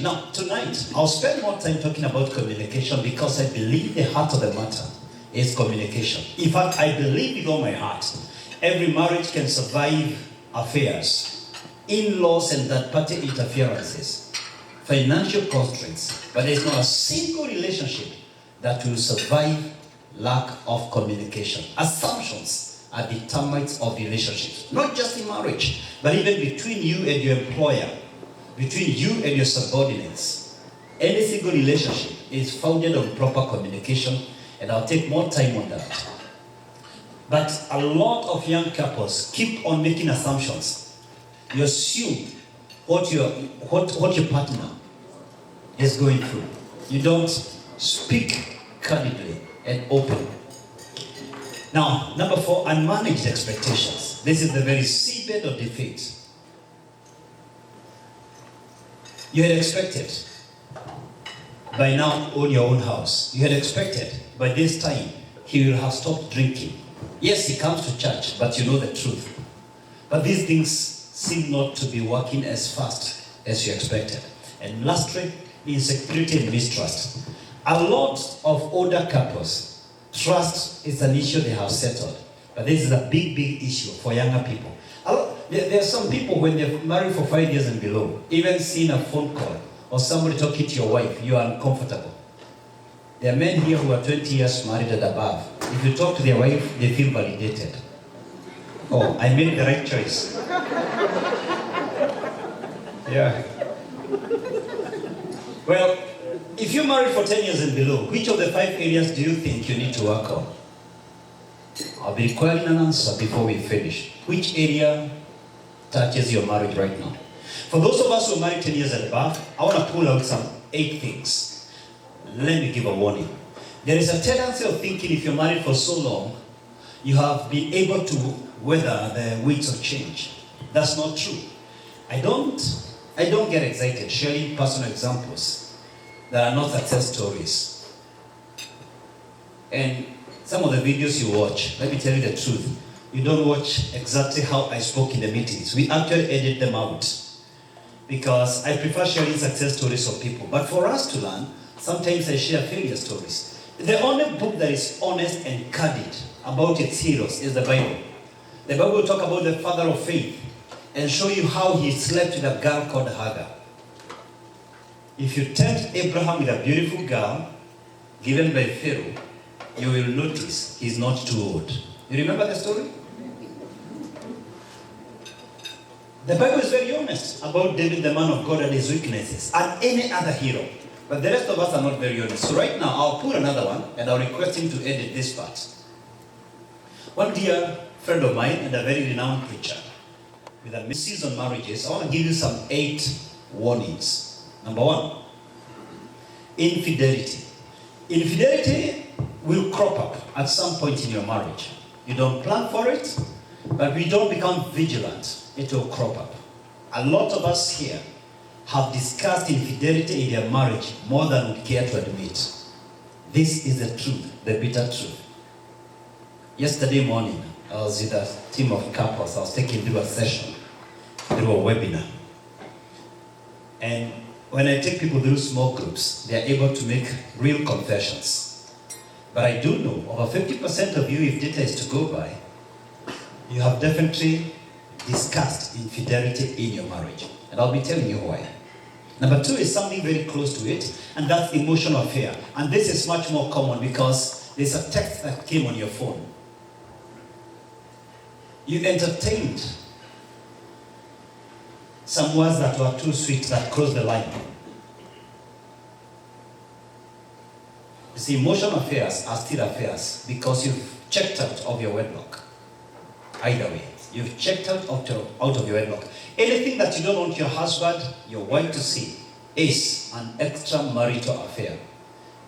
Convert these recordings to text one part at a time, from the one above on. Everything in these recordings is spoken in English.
Now, tonight, I'll spend more time talking about communication because I believe the heart of the matter is communication. In fact, I believe with all my heart, every marriage can survive affairs, in-laws and third-party interferences, financial constraints, but there's not a single relationship that will survive lack of communication. Assumptions are the termites of relationships, not just in marriage, but even between you and your employer, between you and your subordinates. Any single relationship is founded on proper communication, and I'll take more time on that. But a lot of young couples keep on making assumptions. You assume what your partner is going through. You don't speak candidly and open. Now, number 4, unmanaged expectations. This is the very seabed of defeat. You had expected by now own your own house. You had expected by this time he will have stopped drinking. Yes, he comes to church, but you know the truth. But these things seem not to be working as fast as you expected. And lastly, insecurity and mistrust. A lot of older couples, trust is an issue they have settled. But this is a big, big issue for younger people. There are some people, when they're married for 5 years and below, even seeing a phone call or somebody talking to your wife, you are uncomfortable. There are men here who are 20 years married and above. If you talk to their wife, they feel validated. Oh, I made the right choice. Yeah. Well, if you're married for 10 years and below, which of the 5 areas do you think you need to work on? I'll be requiring an answer before we finish. Which area touches your marriage right now? For those of us who are married 10 years and above, I want to pull out some 8 things. Let me give a warning. There is a tendency of thinking if you're married for so long, you have been able to weather the winds of change. That's not true. I don't get excited sharing personal examples that are not success stories. And some of the videos you watch, let me tell you the truth, you don't watch exactly how I spoke in the meetings. We actually edit them out because I prefer sharing success stories of people. But for us to learn, sometimes I share failure stories. The only book that is honest and candid about its heroes is the Bible. The Bible will talk about the father of faith and show you how he slept with a girl called Hagar. If you tempt Abraham with a beautiful girl given by Pharaoh, you will notice he's not too old. You remember the story? The Bible is very honest about David, the man of God, and his weaknesses, and any other hero. But the rest of us are not very honest. So right now, I'll put another one, and I'll request him to edit this part. One dear friend of mine, and a very renowned preacher, with a message on marriages, I want to give you some 8 warnings. Number 1, infidelity. Infidelity will crop up at some point in your marriage. You don't plan for it, but we don't become vigilant. It will crop up. A lot of us here have discussed infidelity in their marriage more than we care to admit. This is the truth, the bitter truth. Yesterday morning, I was with a team of couples. I was taking through a session, through a webinar. And when I take people through small groups, they are able to make real confessions. But I do know over 50% of you, if data is to go by, you have definitely discussed infidelity in your marriage. And I'll be telling you why. Number 2 is something very close to it, and that's emotional affair. And this is much more common because there's a text that came on your phone. You entertained some words that were too sweet that crossed the line. You see, emotional affairs are still affairs because you've checked out of your wedlock. Either way, you've checked out of your wedlock. Anything that you don't want your husband, your wife to see is an extramarital affair.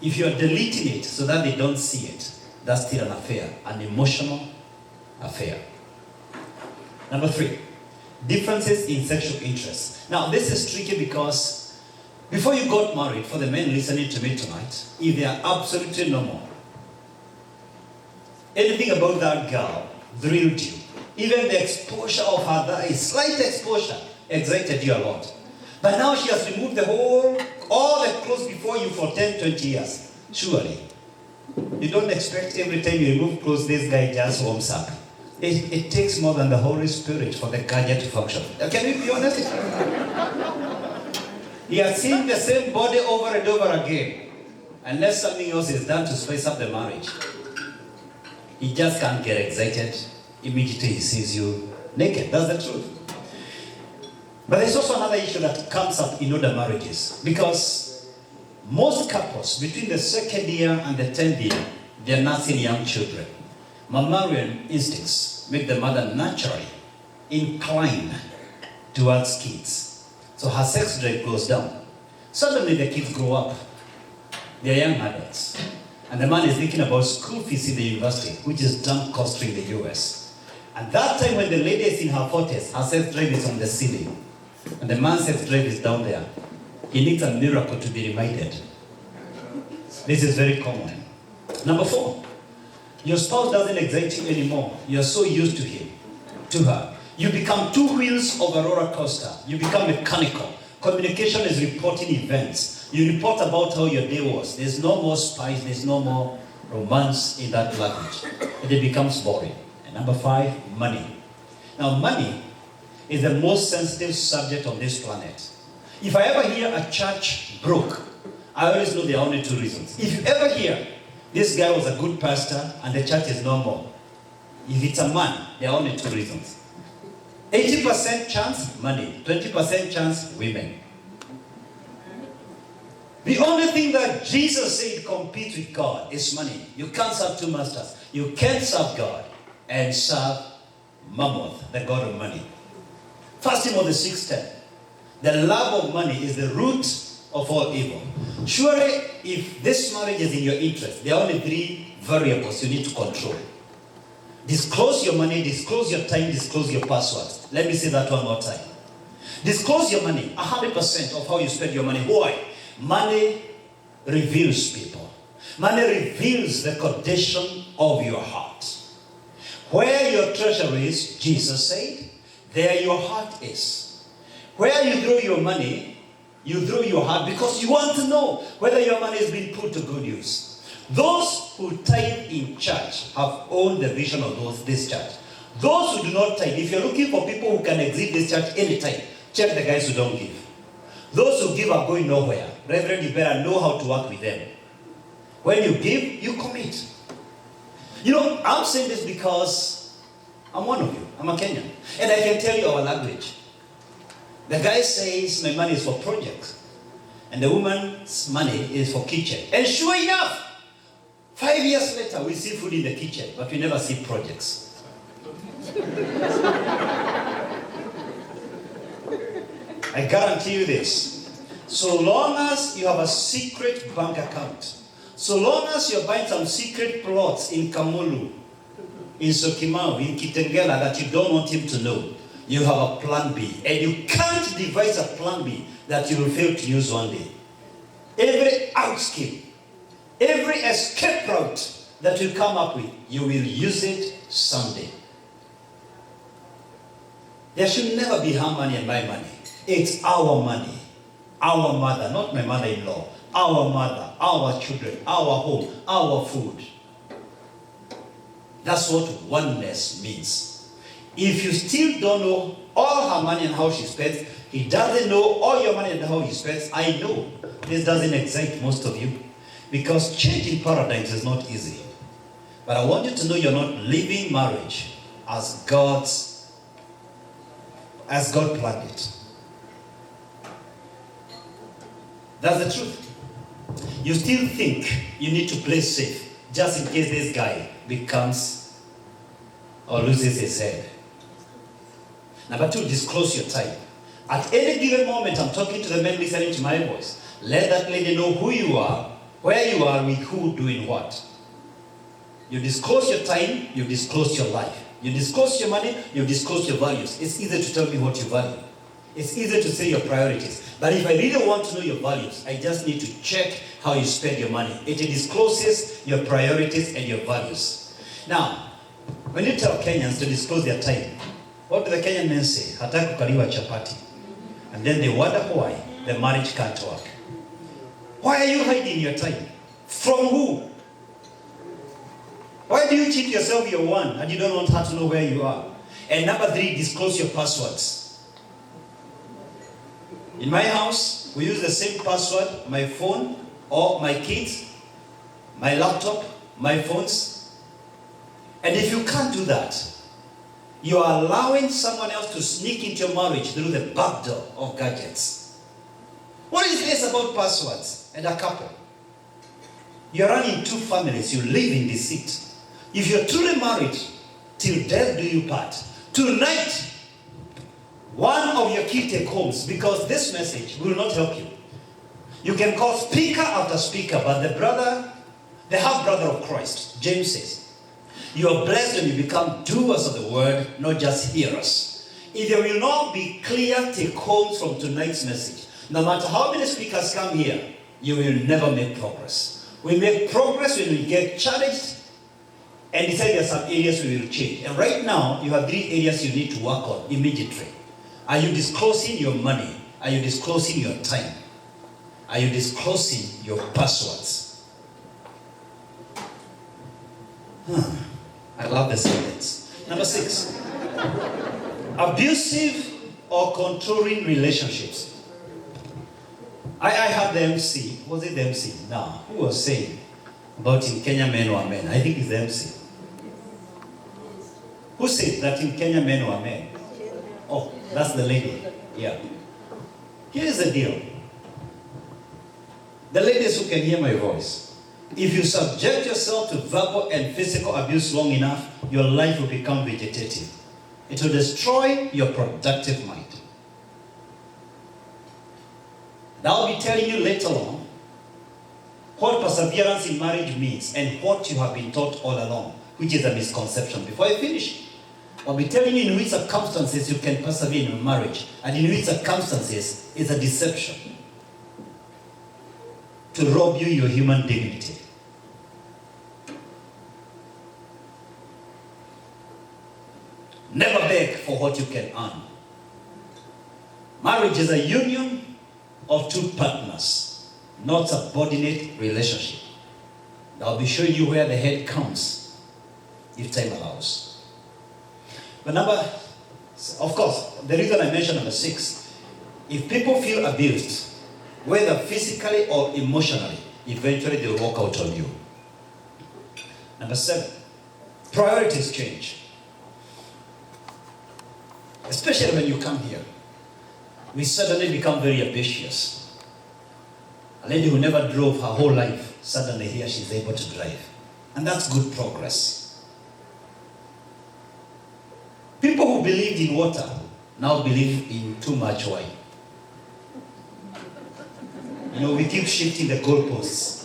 If you're deleting it so that they don't see it, that's still an affair, an emotional affair. Number 3, differences in sexual interests. Now, this is tricky because before you got married, for the men listening to me tonight, if they are absolutely normal, anything about that girl thrilled you. Even the exposure of her thighs, slight exposure, excited you a lot. But now she has removed the whole clothes before you for 10, 20 years. Surely. You don't expect every time you remove clothes, this guy just warms up. It takes more than the Holy Spirit for the gadget to function. Can we be honest? He has seen the same body over and over again. Unless something else is done to spice up the marriage. He just can't get excited. Immediately he sees you naked. That's the truth. But there's also another issue that comes up in other marriages. Because most couples, between the second year and the 10th year, they're nursing young children. Mammalian instincts make the mother naturally inclined towards kids. So her sex drive goes down. Suddenly the kids grow up. They're young adults. And the man is thinking about school fees in the university, which is dumb cost in the US. And that time when the lady is in her 40s, her sex drive is on the ceiling. And the man's sex drive is down there. He needs a miracle to be reminded. This is very common. Number 4, your spouse doesn't excite you anymore. You're so used to him, to her. You become two wheels of a roller coaster. You become mechanical. Communication is reporting events. You report about how your day was. There's no more spice. There's no more romance in that language. And it becomes boring. And number 5, money. Now, money is the most sensitive subject on this planet. If I ever hear a church broke, I always know there are only 2 reasons. If you ever hear this guy was a good pastor and the church is no more, if it's a man, there are only 2 reasons. 80% chance, money. 20% chance, women. The only thing that Jesus said competes with God is money. You can't serve 2 masters. You can't serve God and serve Mammoth, the god of money. 1 Timothy 6:10. The love of money is the root of all evil. Surely, if this marriage is in your interest, there are only 3 variables you need to control. Disclose your money, disclose your time, disclose your passwords. Let me say that one more time. Disclose your money, 100% of how you spend your money. Why? Money reveals people. Money reveals the condition of your heart. Where your treasure is, Jesus said, there your heart is. Where you throw your money, you throw your heart because you want to know whether your money is being put to good use. Those who tithe in church have owned the vision of this church. Those who do not tithe, if you're looking for people who can exit this church anytime, check the guys who don't give. Those who give are going nowhere. Reverend, you better know how to work with them. When you give, you commit. You know, I'm saying this because I'm one of you. I'm a Kenyan. And I can tell you our language. The guy says, my money is for projects. And the woman's money is for kitchen. And sure enough, 5 years later, we see food in the kitchen, but we never see projects. I guarantee you this. So long as you have a secret bank account, so long as you're buying some secret plots in Kamulu, in Sokimau, in Kitengela that you don't want him to know, you have a plan B. And you can't devise a plan B that you will fail to use one day. Every out scheme, every escape route that you come up with, you will use it someday. There should never be her money and my money. It's our money. Our mother, not my mother-in-law. Our mother, our children, our home, our food. That's what oneness means. If you still don't know all her money and how she spends, he doesn't know all your money and how he spends, I know this doesn't excite most of you. Because changing paradigms is not easy. But I want you to know you're not living marriage as God planned it. That's the truth. You still think you need to play safe just in case this guy becomes or loses his head. Number 2, disclose your time. At any given moment, I'm talking to the men listening to my voice. Let that lady know who you are, where you are, with who, doing what. You disclose your time, you disclose your life. You disclose your money, you disclose your values. It's easy to tell me what you value. It's easy to say your priorities. But if I really want to know your values, I just need to check how you spend your money. It discloses your priorities and your values. Now, when you tell Kenyans to disclose their time, what do the Kenyan men say? Hataki kukaliwa chapati. And then they wonder why the marriage can't work. Why are you hiding your time? From who? Why do you cheat yourself you're one and you don't want her to know where you are? And number 3, disclose your passwords. In my house, we use the same password, my phone, or my kids, my laptop, my phones. And if you can't do that, you are allowing someone else to sneak into your marriage through the back door of gadgets. What is this about passwords and a couple? You're running 2 families, you live in deceit. If you're truly married, till death do you part. Tonight, one of your key take-homes, because this message will not help you. You can call speaker after speaker, but the half-brother of Christ, James says, you are blessed when you become doers of the word, not just hearers. If there will not be clear take-homes from tonight's message, no matter how many speakers come here, you will never make progress. We make progress when we get challenged and decide there are some areas we will change. And right now, you have 3 areas you need to work on immediately. Are you disclosing your money? Are you disclosing your time? Are you disclosing your passwords? I love the sentence. Number 6. Abusive or controlling relationships. I had the MC. Was it the MC? No. Who was saying about in Kenya men were men? I think it's the MC. Who said that in Kenya men were men? Oh, that's the lady. Yeah. Here's the deal. The ladies who can hear my voice, if you subject yourself to verbal and physical abuse long enough, your life will become vegetative. It will destroy your productive mind. And I'll be telling you later on what perseverance in marriage means and what you have been taught all along, which is a misconception. Before I finish, I'll be telling you in which circumstances you can persevere in a marriage, and in which circumstances is a deception to rob you your human dignity. Never beg for what you can earn. Marriage is a union of 2 partners, not a subordinate relationship. I'll be showing you where the head counts, if time allows. But of course, the reason I mentioned number 6, if people feel abused, whether physically or emotionally, eventually they'll walk out on you. Number 7, priorities change. Especially when you come here, we suddenly become very ambitious. A lady who never drove her whole life, suddenly here she's able to drive. And that's good progress. People who believed in water now believe in too much wine. You know, we keep shifting the goalposts.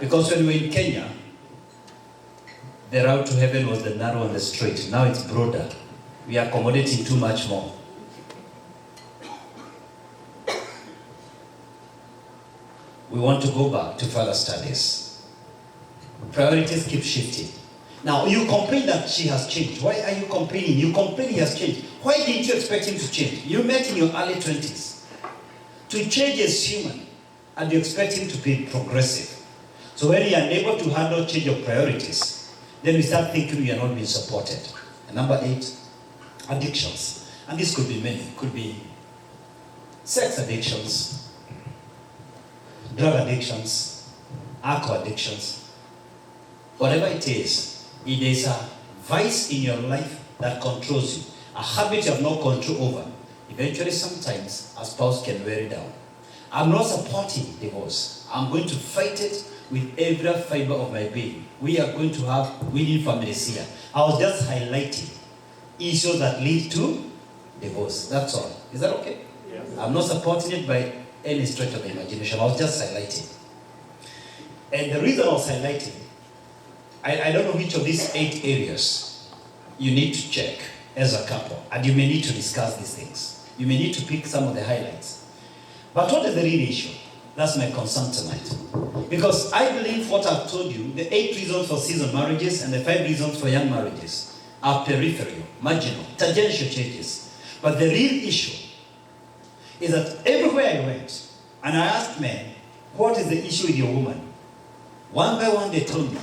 Because when we were in Kenya, the route to heaven was the narrow and the straight. Now it's broader. We are accommodating too much more. We want to go back to further studies. Priorities keep shifting. Now, you complain that she has changed. Why are you complaining? You complain he has changed. Why didn't you expect him to change? You met in your early 20s. To change is human, and you expect him to be progressive. So when you are unable to handle change of priorities, then we start thinking we are not being supported. And number 8, addictions. And this could be many. It could be sex addictions, drug addictions, alcohol addictions. Whatever it is a vice in your life that controls you, a habit you have no control over. Eventually, sometimes a spouse can wear it down. I'm not supporting divorce. I'm going to fight it with every fiber of my being. We are going to have winning families here. I was just highlighting issues that lead to divorce. That's all. Is that okay? Yes. I'm not supporting it by any stretch of the imagination. I was just highlighting. And the reason I was highlighting, I don't know which of these 8 areas you need to check as a couple, and you may need to discuss these things. You may need to pick some of the highlights. But what is the real issue? That's my concern tonight. Because I believe what I've told you, the 8 reasons for seasoned marriages and the 5 reasons for young marriages are peripheral, marginal, tangential changes. But the real issue is that everywhere I went, and I asked men, what is the issue with your woman? One by one they told me,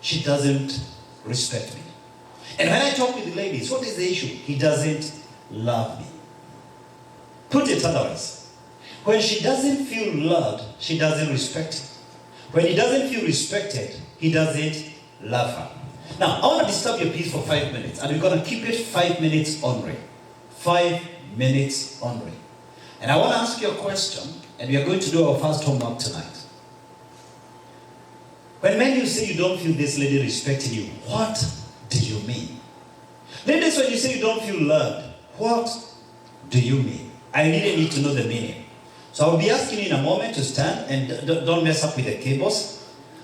she doesn't respect me. And when I talk with the ladies, what is the issue? He doesn't love me. Put it otherwise. When she doesn't feel loved, she doesn't respect him. When he doesn't feel respected, he doesn't love her. Now, I want to disturb your peace for 5 minutes, and we're going to keep it 5 minutes only. 5 minutes only. And I want to ask you a question, and we are going to do our first homework tonight. When men you say you don't feel this lady respecting you, what do you mean? Ladies, when you say you don't feel loved, what do you mean? I really need to know the meaning. So I'll be asking you in a moment to stand, and don't mess up with the cables.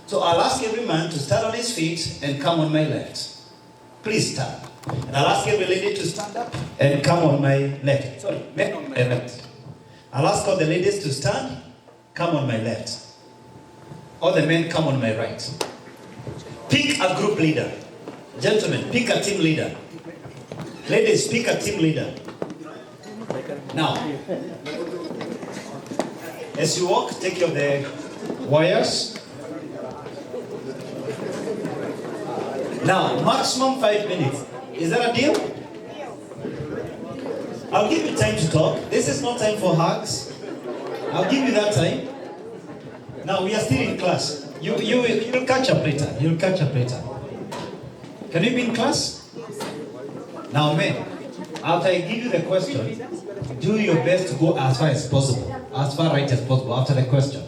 So I'll ask every man to stand on his feet and come on my left. Please stand. And I'll ask every lady to stand up and come on my left. Sorry, men on my left. I'll ask all the ladies to stand, come on my left. All the men come on my right. Pick a group leader. Gentlemen, pick a team leader. Ladies, pick a team leader. Now, as you walk, take your the wires. Now, maximum 5 minutes. Is that a deal? I'll give you time to talk. This is not time for hugs. I'll give you that time. Now, we are still in class. You'll catch up later. You'll catch up later. Can you be in class? Now, men, after I give you the question, do your best to go as far as possible, as far right as possible after the question.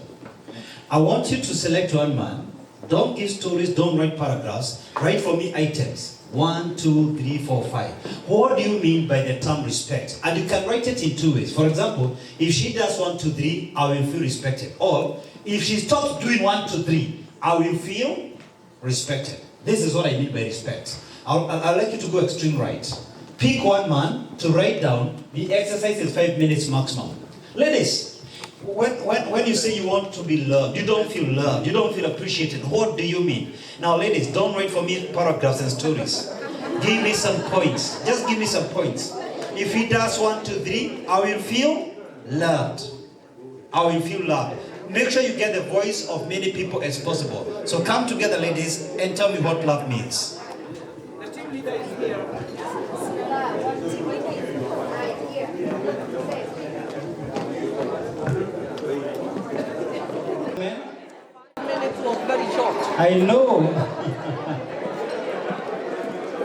I want you to select one man. Don't give stories, don't write paragraphs. Write for me items. 1, 2, 3, 4, 5. What do you mean by the term respect? And you can write it in 2 ways. For example, if she does 1, 2, 3, I will feel respected. Or if she stops doing 1, 2, 3, I will feel respected. This is what I mean by respect. I'd like you to go extreme right. Pick one man to write down. The exercise is 5 minutes maximum. Ladies, when you say you want to be loved, you don't feel loved, you don't feel appreciated, what do you mean? Now ladies, don't write for me paragraphs and stories. Give me some points. Just give me some points. If he does 1, 2, 3, I will feel loved. I will feel loved. Make sure you get the voice of many people as possible. So come together, ladies, and tell me what love means. The team leader is here. Minutes was very short. I know.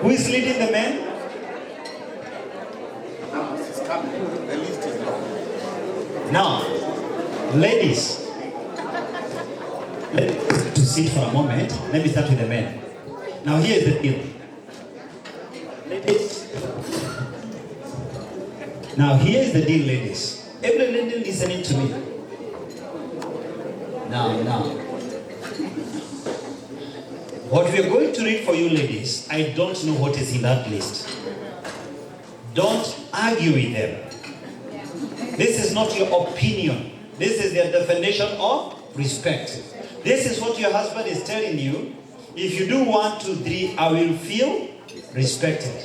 Who is leading the men? The list is long. Now, ladies, to sit for a moment. Let me start with the men. Now here is the deal. Ladies. Now here is the deal, ladies. Every lady listening to me. Now. What we are going to read for you, ladies, I don't know what is in that list. Don't argue with them. This is not your opinion. This is their definition of respect. This is what your husband is telling you. If you do 1, 2, 3, I will feel respected.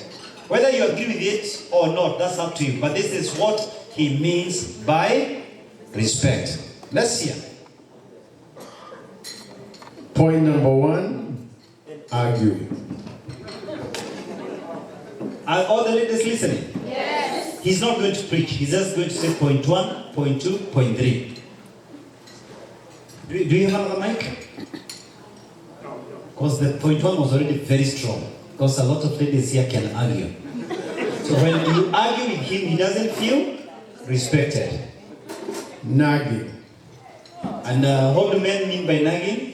Whether you agree with it or not, that's up to you. But this is what he means by respect. Let's hear. Point number 1, arguing. Are all the ladies listening? Yes. He's not going to preach. He's just going to say point 1, point 2, point 3. Do you have a mic? Because the point 1 was already very strong. Because a lot of ladies here can argue. So when you argue with him, he doesn't feel respected. Nagging. And what do men mean by nagging?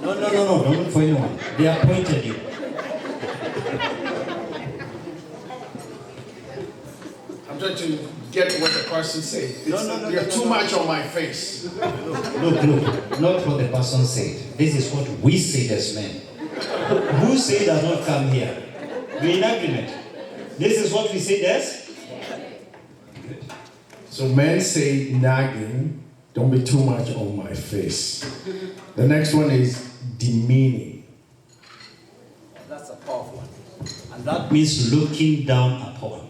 No, don't look for anyone. They appointed you. I'm trying to get what the person said. You're too much on my face. Look, not what the person said. This is what we say as men. Who say does not come here? We're in agreement. This is what we say as? Good. So men say nagging, don't be too much on my face. The next one is demeaning. That's a powerful one. And that means looking down upon.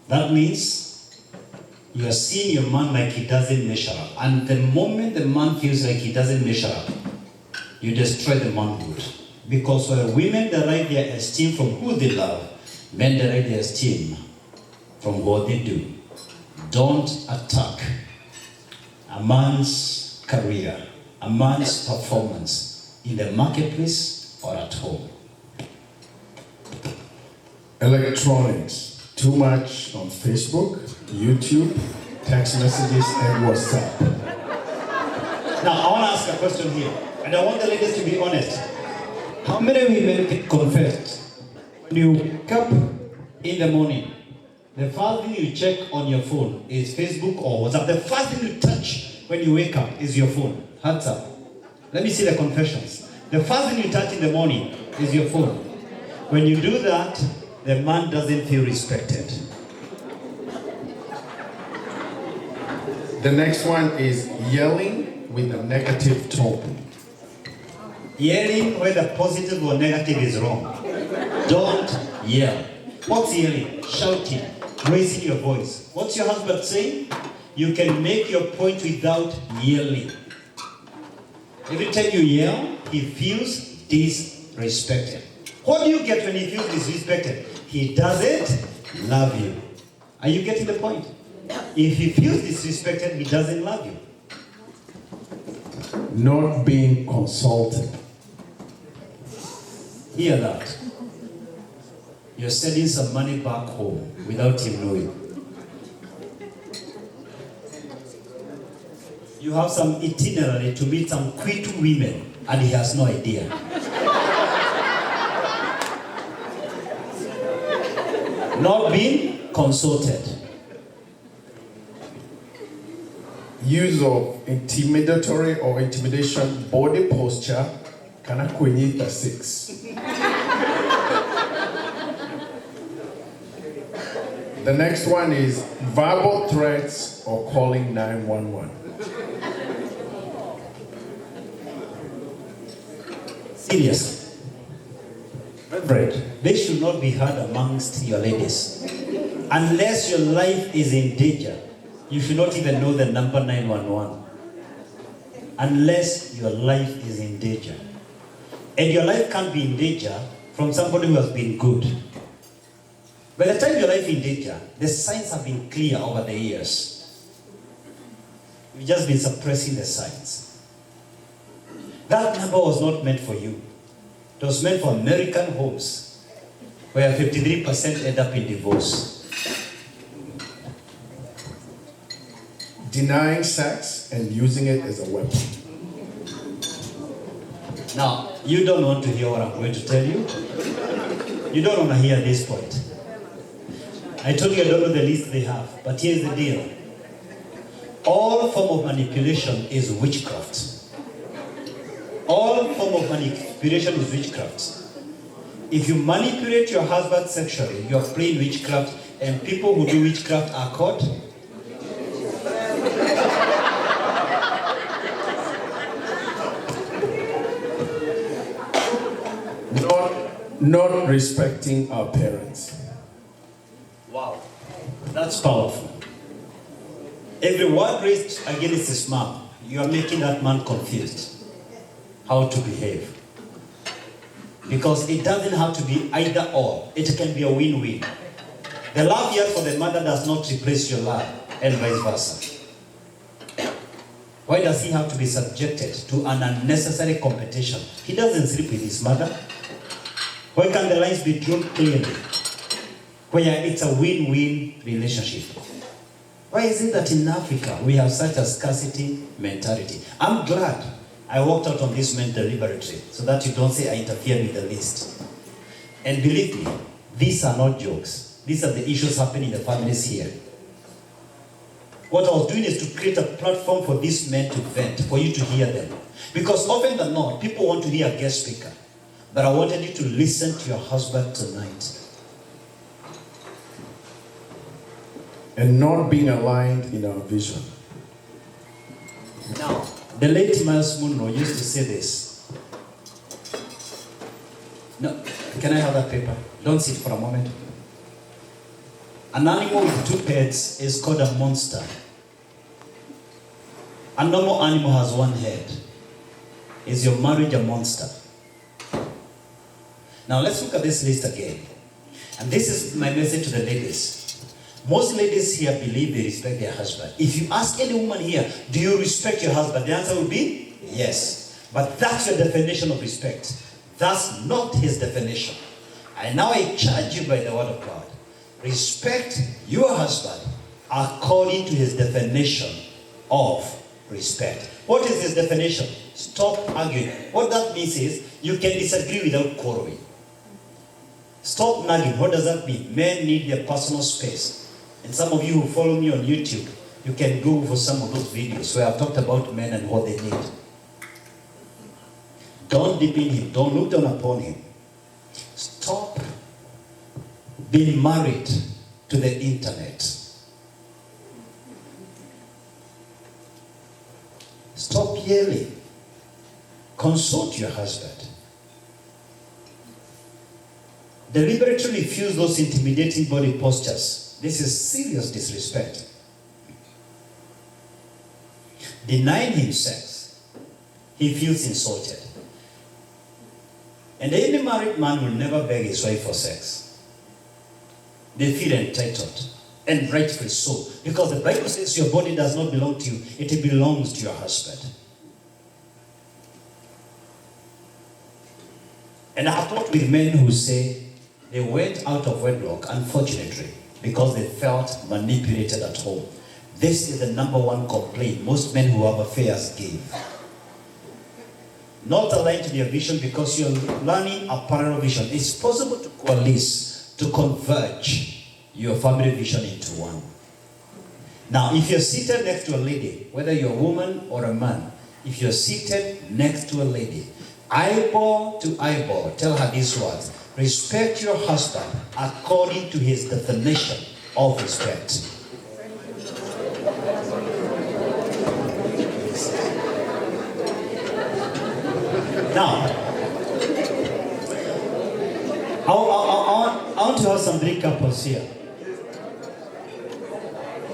That means You are seeing your man like he doesn't measure up. And the moment the man feels like he doesn't measure up, you destroy the manhood. Because while women derive their esteem from who they love, men derive their esteem from what they do. Don't attack a man's career, a man's performance in the marketplace or at home. Electronics, too much on Facebook, YouTube, text messages, and WhatsApp. Now, I want to ask a question here, and I want the ladies to be honest. How many women can confess when you wake up in the morning, the first thing you check on your phone is Facebook or WhatsApp? The first thing you touch when you wake up is your phone. Hands up. Let me see the confessions. The first thing you touch in the morning is your phone. When you do that, the man doesn't feel respected. The next one is yelling with a negative tone. Yelling, whether positive or negative, is wrong. Don't yell. What's yelling? Shouting, raising your voice. What's your husband saying? You can make your point without yelling. Every time you yell, he feels disrespected. What do you get when he feels disrespected? He doesn't love you. Are you getting the point? If he feels disrespected, he doesn't love you. Not being consulted. Hear that. You're sending some money back home without him knowing. You have some itinerary to meet some quick women and he has no idea. Not being consulted. Use of intimidatory or intimidation body posture. Kana kwenye 6. The next one is verbal threats or calling 911. Seriously. Reverend, they should not be heard amongst your ladies. Unless your life is in danger, you should not even know the number 911. Unless your life is in danger. And your life can't be in danger from somebody who has been good. By the time your life is in danger, the signs have been clear over the years. You've just been suppressing the signs. That number was not meant for you. It was meant for American homes, where 53% end up in divorce. Denying sex and using it as a weapon. Now, you don't want to hear what I'm going to tell you. You don't want to hear this point. I told you I don't know the list they have, but here's the deal. All form of manipulation is witchcraft. All form of manipulation is witchcraft. If you manipulate your husband sexually, you're playing witchcraft, and people who do witchcraft are caught. Not respecting our parents. Wow, that's powerful. Every word raised against his mom, you are making that man confused how to behave. Because it doesn't have to be either or. It can be a win-win. The love here for the mother does not replace your love, and vice versa. Why does he have to be subjected to an unnecessary competition? He doesn't sleep with his mother. Why can't the lines be drawn clearly? Where it's a win-win relationship. Why is it that in Africa we have such a scarcity mentality? I'm glad I walked out on this man deliberately so that you don't say I interfered with the list. And believe me, these are not jokes. These are the issues happening in the families here. What I was doing is to create a platform for these men to vent, for you to hear them. Because often than not, people want to hear a guest speaker. But I wanted you to listen to your husband tonight. And not being aligned in our vision. Now, the late Miles Munro used to say this. No, can I have that paper? Don't sit for a moment. An animal with two heads is called a monster. A normal animal has one head. Is your marriage a monster? Now let's look at this list again. And this is my message to the ladies. Most ladies here believe they respect their husband. If you ask any woman here, do you respect your husband? The answer will be yes. But that's your definition of respect. That's not his definition. And now I charge you by the word of God. Respect your husband according to his definition of respect. What is his definition? Stop arguing. What that means is you can disagree without quarreling. Stop nagging. What does that mean? Men need their personal space. And some of you who follow me on YouTube, you can go for some of those videos where I've talked about men and what they need. Don't demean him. Don't look down upon him. Stop being married to the internet. Stop yelling. Consult your husband. Deliberately refuse those intimidating body postures. This is serious disrespect. Denying him sex, he feels insulted. And any married man will never beg his wife for sex. They feel entitled, and rightfully so, because the Bible says your body does not belong to you, it belongs to your husband. And I have talked with men who say they went out of wedlock, unfortunately, because they felt manipulated at home. This is the number one complaint most men who have affairs give. Not aligned to their vision because you're learning a parallel vision. It's possible to coalesce, to converge your family vision into one. Now, if you're seated next to a lady, whether you're a woman or a man, if you're seated next to a lady, eyeball to eyeball, tell her these words. Respect your husband according to his definition of respect. Now, I want to have some three couples here.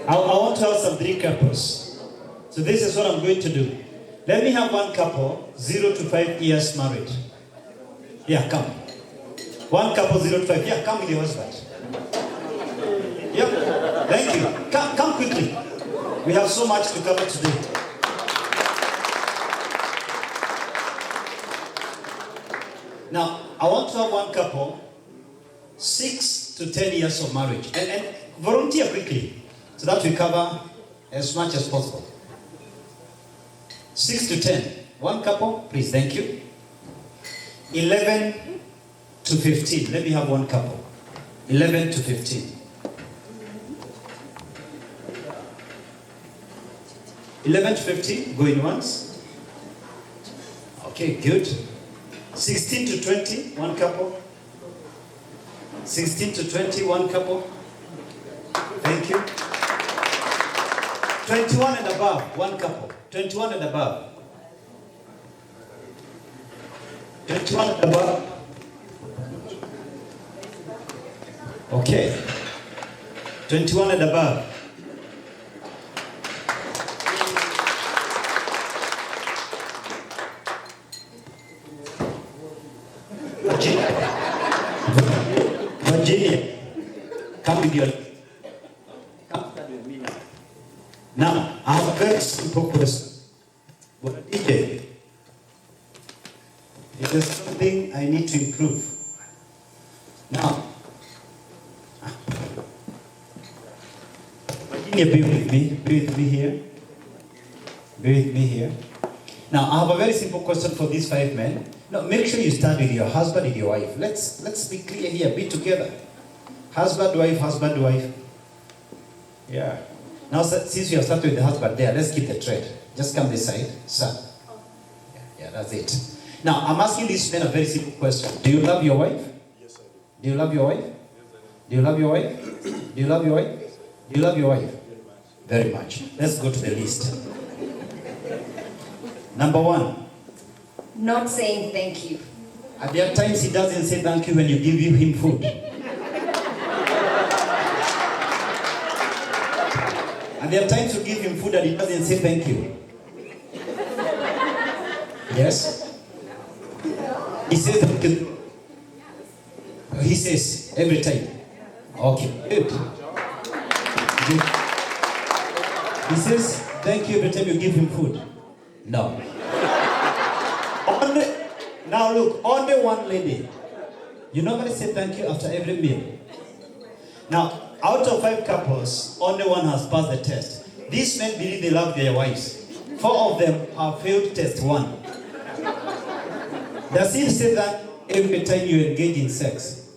I want to have some three couples. So this is what I'm going to do. Let me have one couple, 0 to 5 years married. Yeah, come. One couple, 0 to 5. Yeah, come with your husband. Yeah, thank you. Come quickly. We have so much to cover today. Now, I want to have one couple, 6 to 10 years of marriage. And volunteer quickly, so that we cover as much as possible. 6 to 10. One couple, please, thank you. 11 to 15. Let me have one couple. 11 to 15. 11 to 15, going once. Okay, good. 16 to 20, one couple. 16 to 20, one couple. Thank you. 21 and above, one couple. 21 and above. 21 and above. Okay. 21 and above. Virginia, come with your. Come with me. Now, I have a very simple question. But DJ, if there's something I need to improve. Now, Virginia, be with me. Be with me here. Be with me here. Now, I have a very simple question for these 5 men. Now, make sure you start with your husband and your wife. Let's be clear here. Be together. Husband, wife. Yeah. Now, since we have started with the husband there, let's keep the thread. Just come this side, sir. Yeah, that's it. Now, I'm asking these men a very simple question. Do you love your wife? Yes, I do. Do you love your wife? Yes, I Do you love your wife? Do you love your wife? Do you love your wife? Very much. Let's go to the list. Number 1. Not saying thank you. There are times he doesn't say thank you when you give him food. And there are times you give him food and he doesn't say thank you. Yes? He says thank you. He says every time. Okay, good. Good. He says thank you every time you give him food. No. Now look, only one lady. You normally say thank you after every meal. Now, out of 5 couples, only one has passed the test. These men believe they love their wives. 4 of them have failed test 1. Does he say that every time you engage in sex?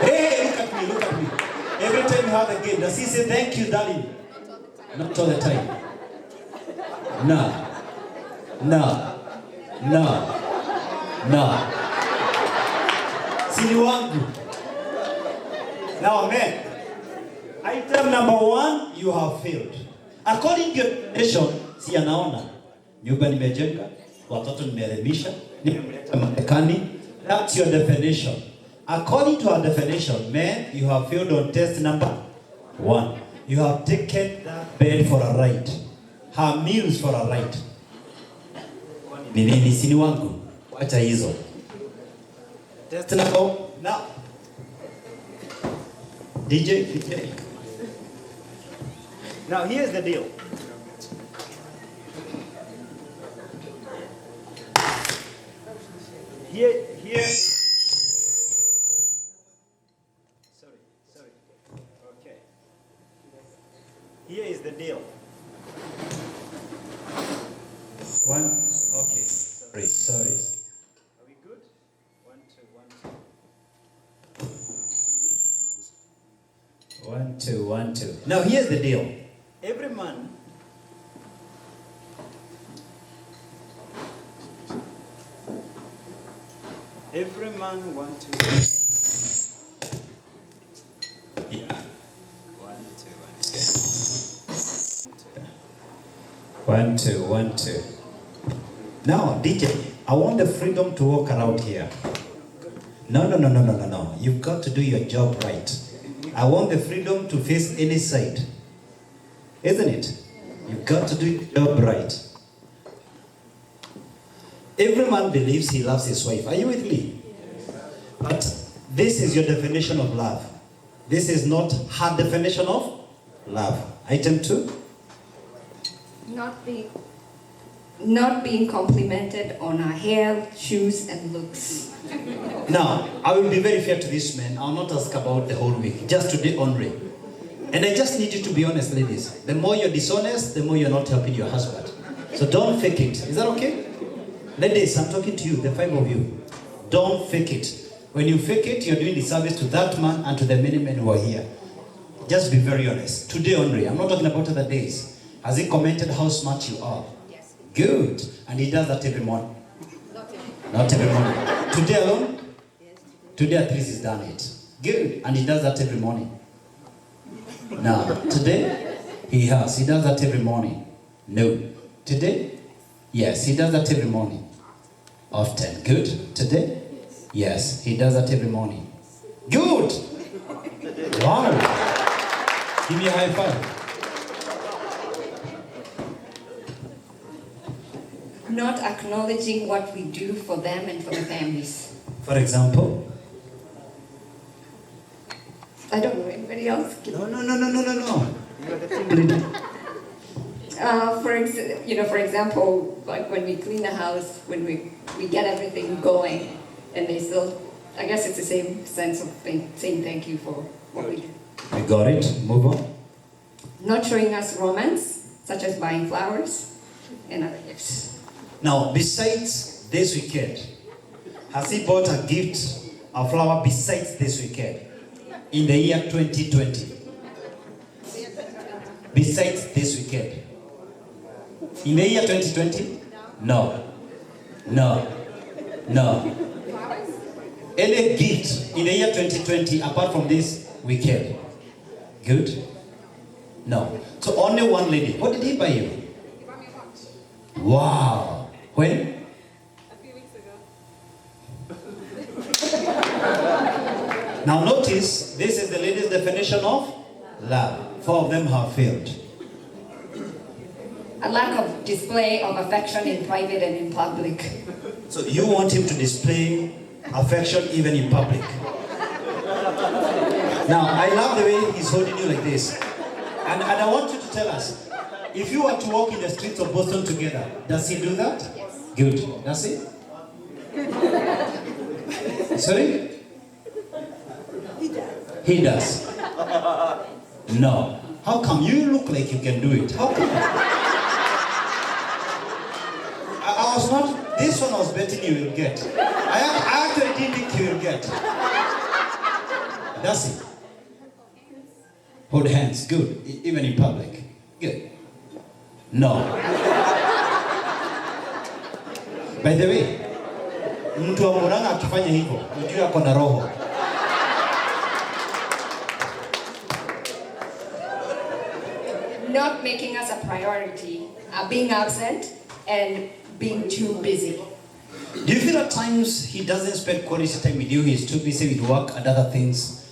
Hey, look at me. Every time you have a game, does he say thank you, darling? Not all the time. No. Sini wangu. Now, amen. Item number 1, you have failed. According to your definition, si anaona. Nyumba nimejenga, watoto nimeelimisha, nimemleta Marekani. That's your definition. According to our definition, man, you have failed on test number 1. You have taken that bed for a ride. Her meals for a ride. Mimi sini wangu. Wacha hizo. Test number now. DJ. Now here's the deal. Here. Sorry. Okay. Here is the deal. Okay. Sorry. Are we good? 1, 2, 1, 2. 1, 2. Now here's the deal. Every man want to. Yeah. 1, 2. 1, 2. Now, DJ, I want the freedom to walk around here. No. You've got to do your job right. I want the freedom to face any side. Isn't it? You've got to do your job right. Every man believes he loves his wife. Are you with me? But this is your definition of love. This is not her definition of love. Item 2. Not being complimented on our hair, shoes, and looks. Now, I will be very fair to this man. I'll not ask about the whole week. Just today only. And I just need you to be honest, ladies. The more you're dishonest, the more you're not helping your husband. So don't fake it. Is that okay? Ladies, I'm talking to you, the 5 of you. Don't fake it. When you fake it, you're doing disservice to that man and to the many men who are here. Just be very honest. Today only. I'm not talking about other days. Has he commented how smart you are? Yes. Good. And he does that every morning. Not every morning. Today alone? Yes. Today at least he's done it. Good. And he does that every morning. Now, today, he has. He does that every morning. No. Today? Yes, he does that every morning. Often. Good. Today? Yes, he does that every morning. Good. Wow. Give me a high five. Not acknowledging what we do for them and for the families. For example? I don't know, anybody else? No. You're the team leader. For example, like when we clean the house, when we get everything going, and they still, I guess it's the same sense of saying thank you for what we do. I got it. Move on. Not showing us romance, such as buying flowers and other gifts. Now, besides this weekend, has he bought a gift, a flower besides this weekend? In the year 2020? Besides this weekend? In the year 2020? No. Any gift in the year 2020 apart from this weekend? Good? No. So only one lady. What did he buy you? He bought me a watch. Wow. When? A few weeks ago. Now notice, this is the lady's definition of Love. 4 of them have failed. A lack of display of affection in private and in public. So you want him to display affection even in public. Now, I love the way he's holding you like this. And I want you to tell us, if you were to walk in the streets of Boston together, does he do that? Yes. Good. Does he? Sorry? He does. No. How come? You look like you can do it. How come? I was not, this one I was betting you will get. I actually didn't think you will get. Does he? Hold hands. Good. Even in public. Good. No. By the way, mtu wa Murang'a akifanya hivyo, ujue ako na roho. Not making us a priority, being absent, and being too busy. Do you feel at times he doesn't spend quality time with you? He's too busy with work and other things.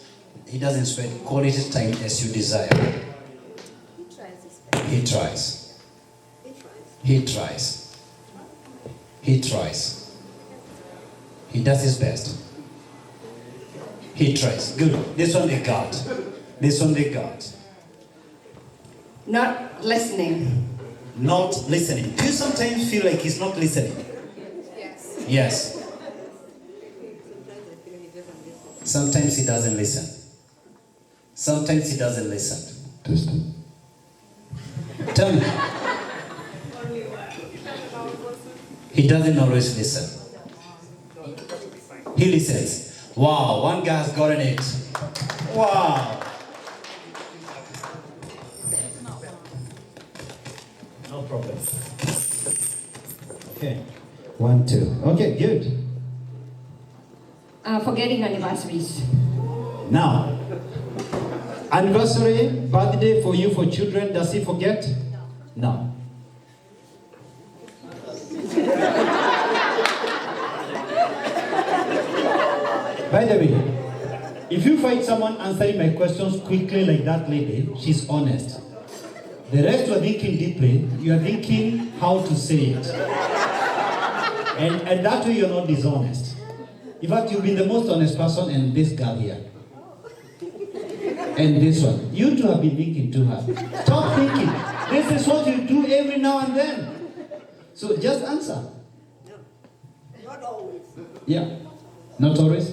He doesn't spend quality time as you desire. He tries. He tries. He tries. He does his best. He tries. Good. This one they got. This one they got. Not listening. Not listening. Do you sometimes feel like he's not listening? Yes. Yes. Sometimes he doesn't listen. Sometimes he doesn't listen. Testing. Tell me. He doesn't always listen. He listens. Wow, one guy has gotten it. Wow. No problem. Okay. 1, 2. Okay, good. Forgetting anniversaries. Now, anniversary, birthday for you, for children, does he forget? No. By the way, if you find someone answering my questions quickly like that lady, she's honest. The rest you are thinking deeply, you are thinking how to say it. And that way you're not dishonest. In fact, you've been the most honest person, and this girl here. And this one. You two have been thinking too hard. Stop thinking. This is what you do every now and then. So just answer. Not always. Yeah. Not always?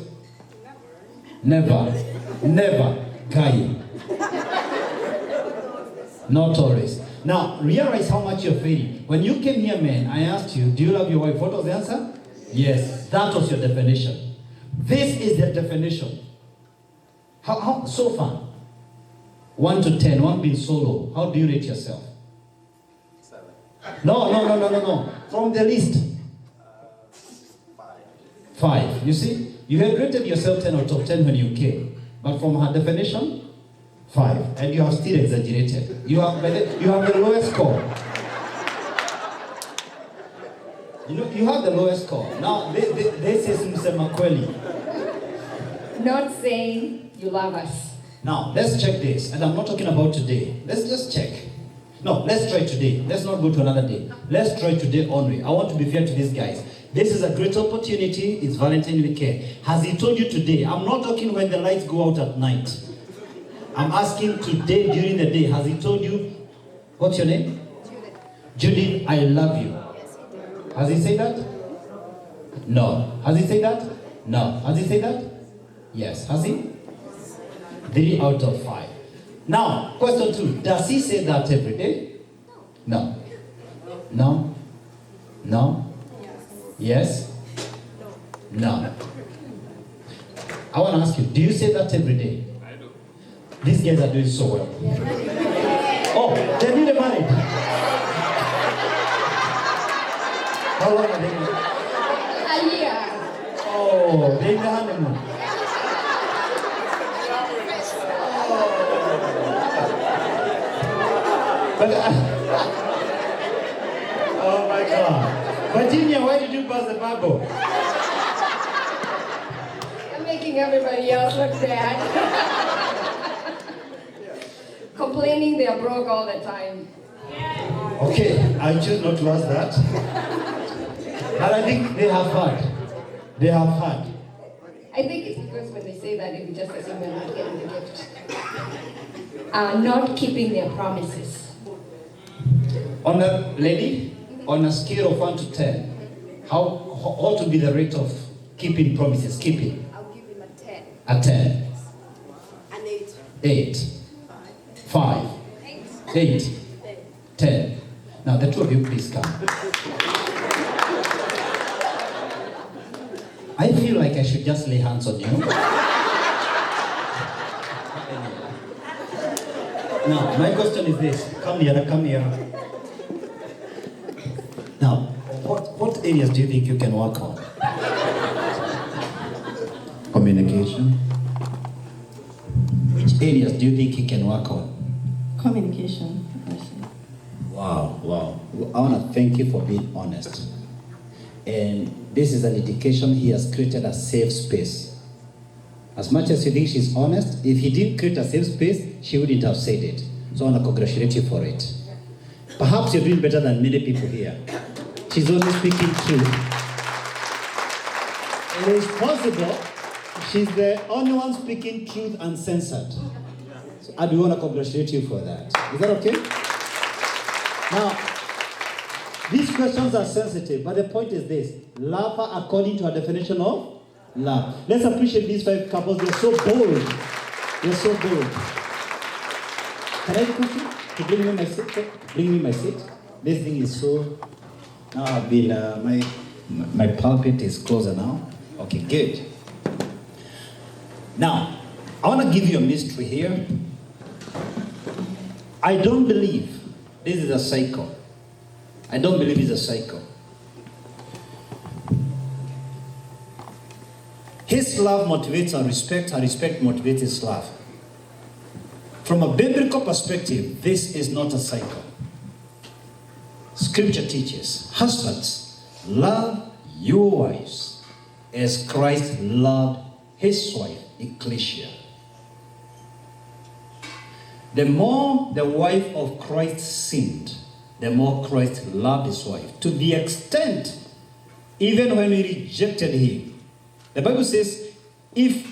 Never. Never. Kai. Not always. Now, realize how much you're failing. When you came here, man, I asked you, do you love your wife? What was the answer? Yes. That was your definition. This is the definition. How so far? 1 to 10, 1 being so low. How do you rate yourself? 7. No. From the list. 5. You see? You had rated yourself 10 out of 10 when you came. But from her definition, 5. And you have still exaggerated. You have the lowest score. You have the lowest score. Now, this is Mr. Makweli. Not saying you love us. Now, let's check this. And I'm not talking about today. Let's just check. No, let's try today. Let's not go to another day. Let's try today only. I want to be fair to these guys. This is a great opportunity. It's Valentine weekend. Has he told you today? I'm not talking when the lights go out at night. I'm asking today during the day. Has he told you? What's your name? Judith, I love you. Has he said that? No. Has he said that? No. Has he said that? Yes. Has he? 3 out of 5. Now, question 2. Does he say that every day? No. No? No? Yes? No. I want to ask you, do you say that every day? I do. These guys are doing so well. Oh, they're newly married. How long are they married? A year. Oh, they're in the honeymoon. But, oh my God. Virginia, why did you pass the Bible? I'm making everybody else look bad. complaining they are broke all the time. Okay, I choose not to ask that. But I think they have heard. They have heard. I think it's because when they say that, they just assume we're not getting the gift. Not keeping their promises. On a lady, on a scale of 1 to 10, what would be the rate of keeping promises? Keeping? I'll give him a 10. A 10. An 8. 8. 5. 8. 10. Now the two of you please come. I feel like I should just lay hands on you. Now, my question is this. Come here, come here. Now, what areas do you think you can work on? Communication. Which areas do you think you can work on? Communication, I see. Wow. I want to thank you for being honest. And this is an indication he has created a safe space. As much as you think she's honest, if he didn't create a safe space, she wouldn't have said it. So I want to congratulate you for it. Perhaps you're doing better than many people here. She's only speaking truth. It is possible she's the only one speaking truth uncensored. So I do want to congratulate you for that. Is that okay? Now, these questions are sensitive, but the point is this. Love her according to her definition of love. Let's appreciate these 5 couples. They're so bold. They're so bold. Can I request you to bring me my seat? Bring me my seat. This thing is so... Now I've been... my pulpit is closer now. Okay, good. Now, I want to give you a mystery here. I don't believe this is a cycle. I don't believe it's a cycle. His love motivates our respect motivates his love. From a biblical perspective, this is not a cycle. Scripture teaches, husbands, love your wives as Christ loved his wife, Ecclesia. The more the wife of Christ sinned, the more Christ loved his wife. To the extent, even when we rejected him, the Bible says, if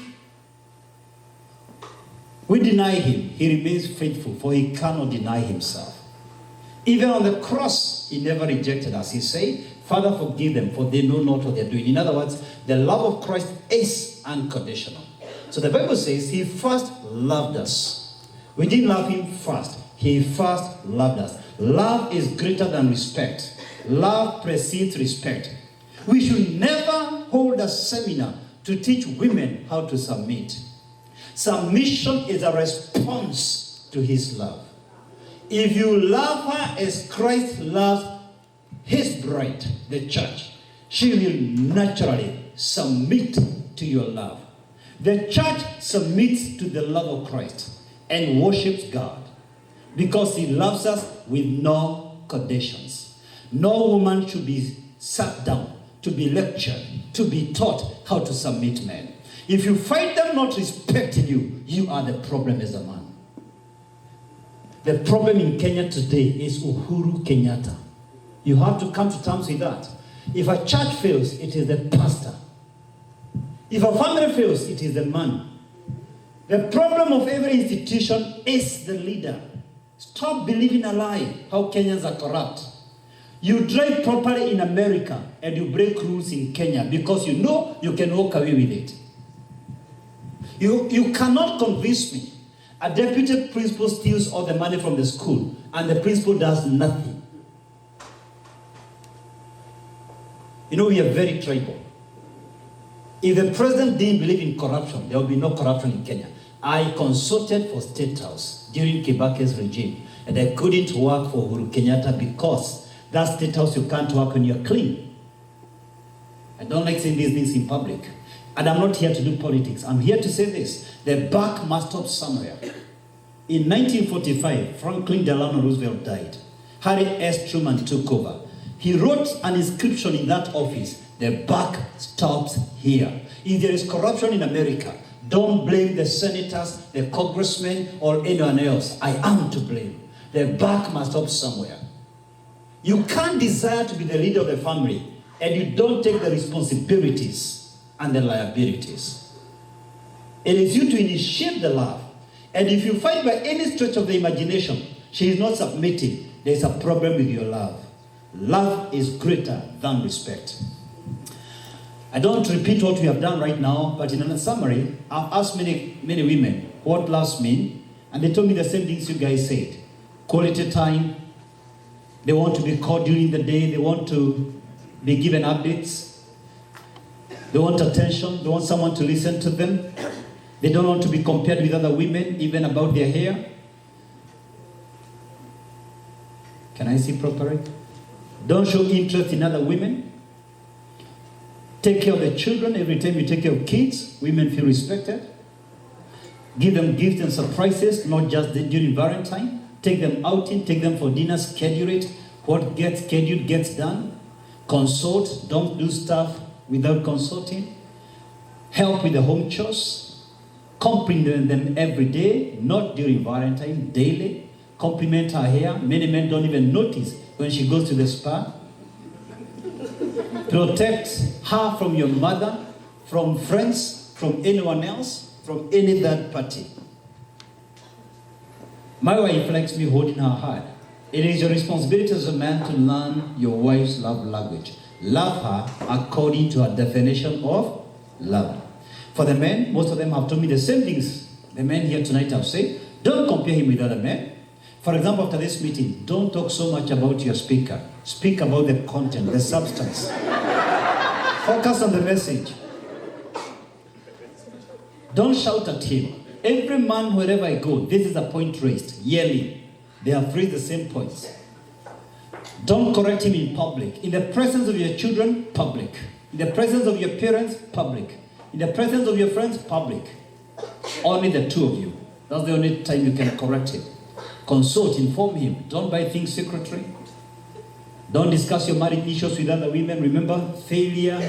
we deny him, he remains faithful, for he cannot deny himself. Even on the cross, he never rejected us. He said, Father, forgive them, for they know not what they're doing. In other words, the love of Christ is unconditional. So the Bible says he first loved us. We didn't love him first. He first loved us. Love is greater than respect. Love precedes respect. We should never hold a seminar to teach women how to submit. Submission is a response to his love. If you love her as Christ loves his bride, the church, she will naturally submit to your love. The church submits to the love of Christ and worships God because he loves us with no conditions. No woman should be sat down to be lectured, to be taught how to submit men. If you find them not respecting you, you are the problem as a man. The problem in Kenya today is Uhuru Kenyatta. You have to come to terms with that. If a church fails, it is the pastor. If a family fails, it is the man. The problem of every institution is the leader. Stop believing a lie, how Kenyans are corrupt. You drive properly in America and you break rules in Kenya because you know you can walk away with it. You cannot convince me. A deputy principal steals all the money from the school and the principal does nothing. You know, we are very tribal. If the president didn't believe in corruption, there would be no corruption in Kenya. I consulted for State House during Kibake's regime, and I couldn't work for Uhuru Kenyatta because that State House you can't work when you're clean. I don't like saying these things in public. And I'm not here to do politics. I'm here to say this. The buck must stop somewhere. In 1945, Franklin Delano Roosevelt died. Harry S. Truman took over. He wrote an inscription in that office. The buck stops here. If there is corruption in America, Don't blame the senators, the congressmen, or anyone else. I am to blame. The buck must stop somewhere. You can't desire to be the leader of the family and you don't take the responsibilities and the liabilities. It is you to initiate the love. And if you find by any stretch of the imagination she is not submitting, there's a problem with your love. Love is greater than respect. I don't repeat what we have done right now, but in a summary, I've asked many women what loves mean, and they told me the same things you guys said. Quality time. They want to be called during the day. They want to be given updates. They want attention. They want someone to listen to them. They don't want to be compared with other women, even about their hair. Can I see properly? Don't show interest in other women. Take care of the children. Every time you take care of kids, women feel respected. Give them gifts and surprises, not just during Valentine. Take them outing, take them for dinner, schedule it. What gets scheduled gets done. Consult, don't do stuff without consulting. Help with the home chores. Compliment them every day, not during Valentine, daily. Compliment her hair. Many men don't even notice when she goes to the spa. Protect her from your mother, from friends, from anyone else, from any third party. My wife likes me holding her hard. It is your responsibility as a man to learn your wife's love language. Love her according to her definition of love. For the men, most of them have told me the same things the men here tonight have said. Don't compare him with other men. For example, after this meeting, don't talk so much about your speaker. Speak about the content, the substance. Focus on the message. Don't shout at him. Every man, wherever I go, this is a point raised yearly. They have raised the same points. Don't correct him in public. In the presence of your children, public. In the presence of your parents, public. In the presence of your friends, public. Only the two of you. That's the only time you can correct him. Consult, inform him. Don't buy things secretly. Don't discuss your marriage issues with other women. Remember, failure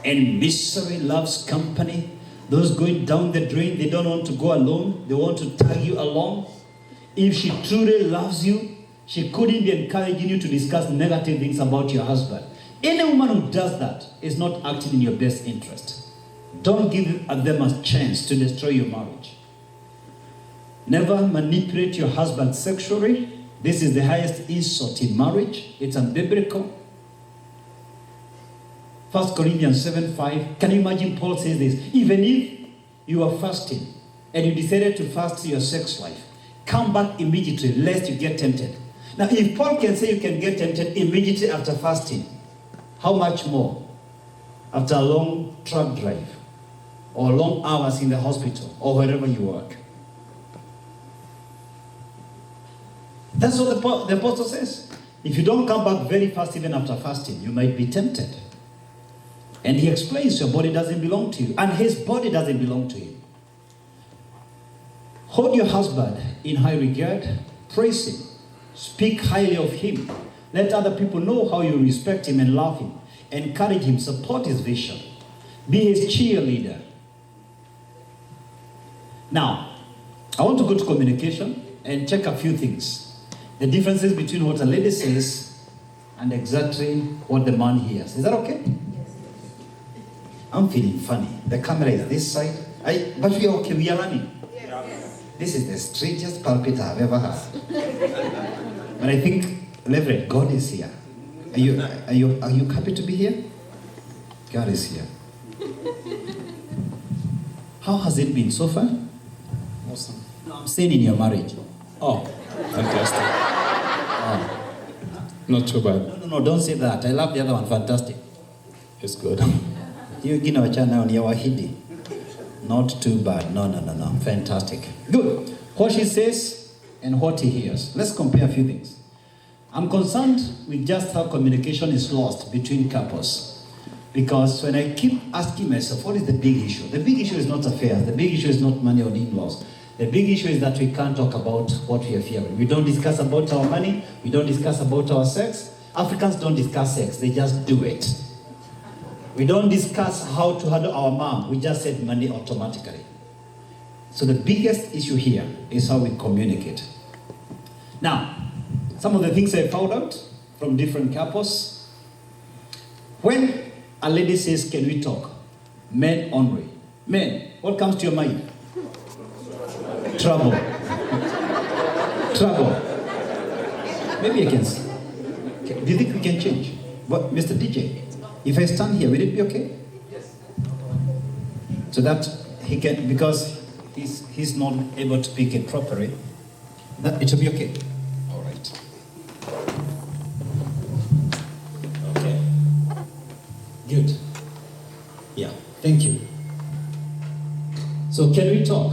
and misery loves company. Those going down the drain, they don't want to go alone. They want to tag you along. If she truly loves you, she couldn't be encouraging you to discuss negative things about your husband. Any woman who does that is not acting in your best interest. Don't give them a chance to destroy your marriage. Never manipulate your husband sexually. This is the highest insult in marriage. It's unbiblical. 1 Corinthians 7:5. Can you imagine Paul says this? Even if you are fasting and you decided to fast your sex life, come back immediately lest you get tempted. Now, if Paul can say you can get tempted immediately after fasting, how much more after a long truck drive or long hours in the hospital or wherever you work? That's what the apostle says. If you don't come back very fast even after fasting, you might be tempted. And he explains your body doesn't belong to you, and his body doesn't belong to you. Hold your husband in high regard, praise him, speak highly of him. Let other people know how you respect him and love him. Encourage him, support his vision. Be his cheerleader. Now, I want to go to communication and check a few things. The differences between what a lady says and exactly what the man hears. Is that okay? I'm feeling funny. The camera is this side. But we are okay. We are running. Yes. This is the strangest pulpit I've ever had. But I think, Reverend, God is here. Are you happy to be here? God is here. How has it been so far? Awesome. No, I'm saying in your marriage. Oh, fantastic. Oh. Not too bad. No, don't say that. I love the other one. Fantastic. It's good. You gina wachana ni wahidi. Not too bad. No. Fantastic. Good. What she says and what he hears. Let's compare a few things. I'm concerned with just how communication is lost between couples. Because when I keep asking myself, what is the big issue? The big issue is not affairs. The big issue is not money or in-laws. The big issue is that we can't talk about what we are fearing. We don't discuss about our money. We don't discuss about our sex. Africans don't discuss sex. They just do it. We don't discuss how to handle our mom. We just said money automatically. So the biggest issue here is how we communicate. Now, some of the things I found out from different couples. When a lady says, can we talk? Men only. Men, what comes to your mind? Trouble. Trouble. Maybe I can see. Do you think we can change? What, Mr. DJ? If I stand here, will it be okay? Yes. So that he can, because he's not able to pick it properly, that it will be okay. All right. Okay. Good. Yeah. Thank you. So can we talk?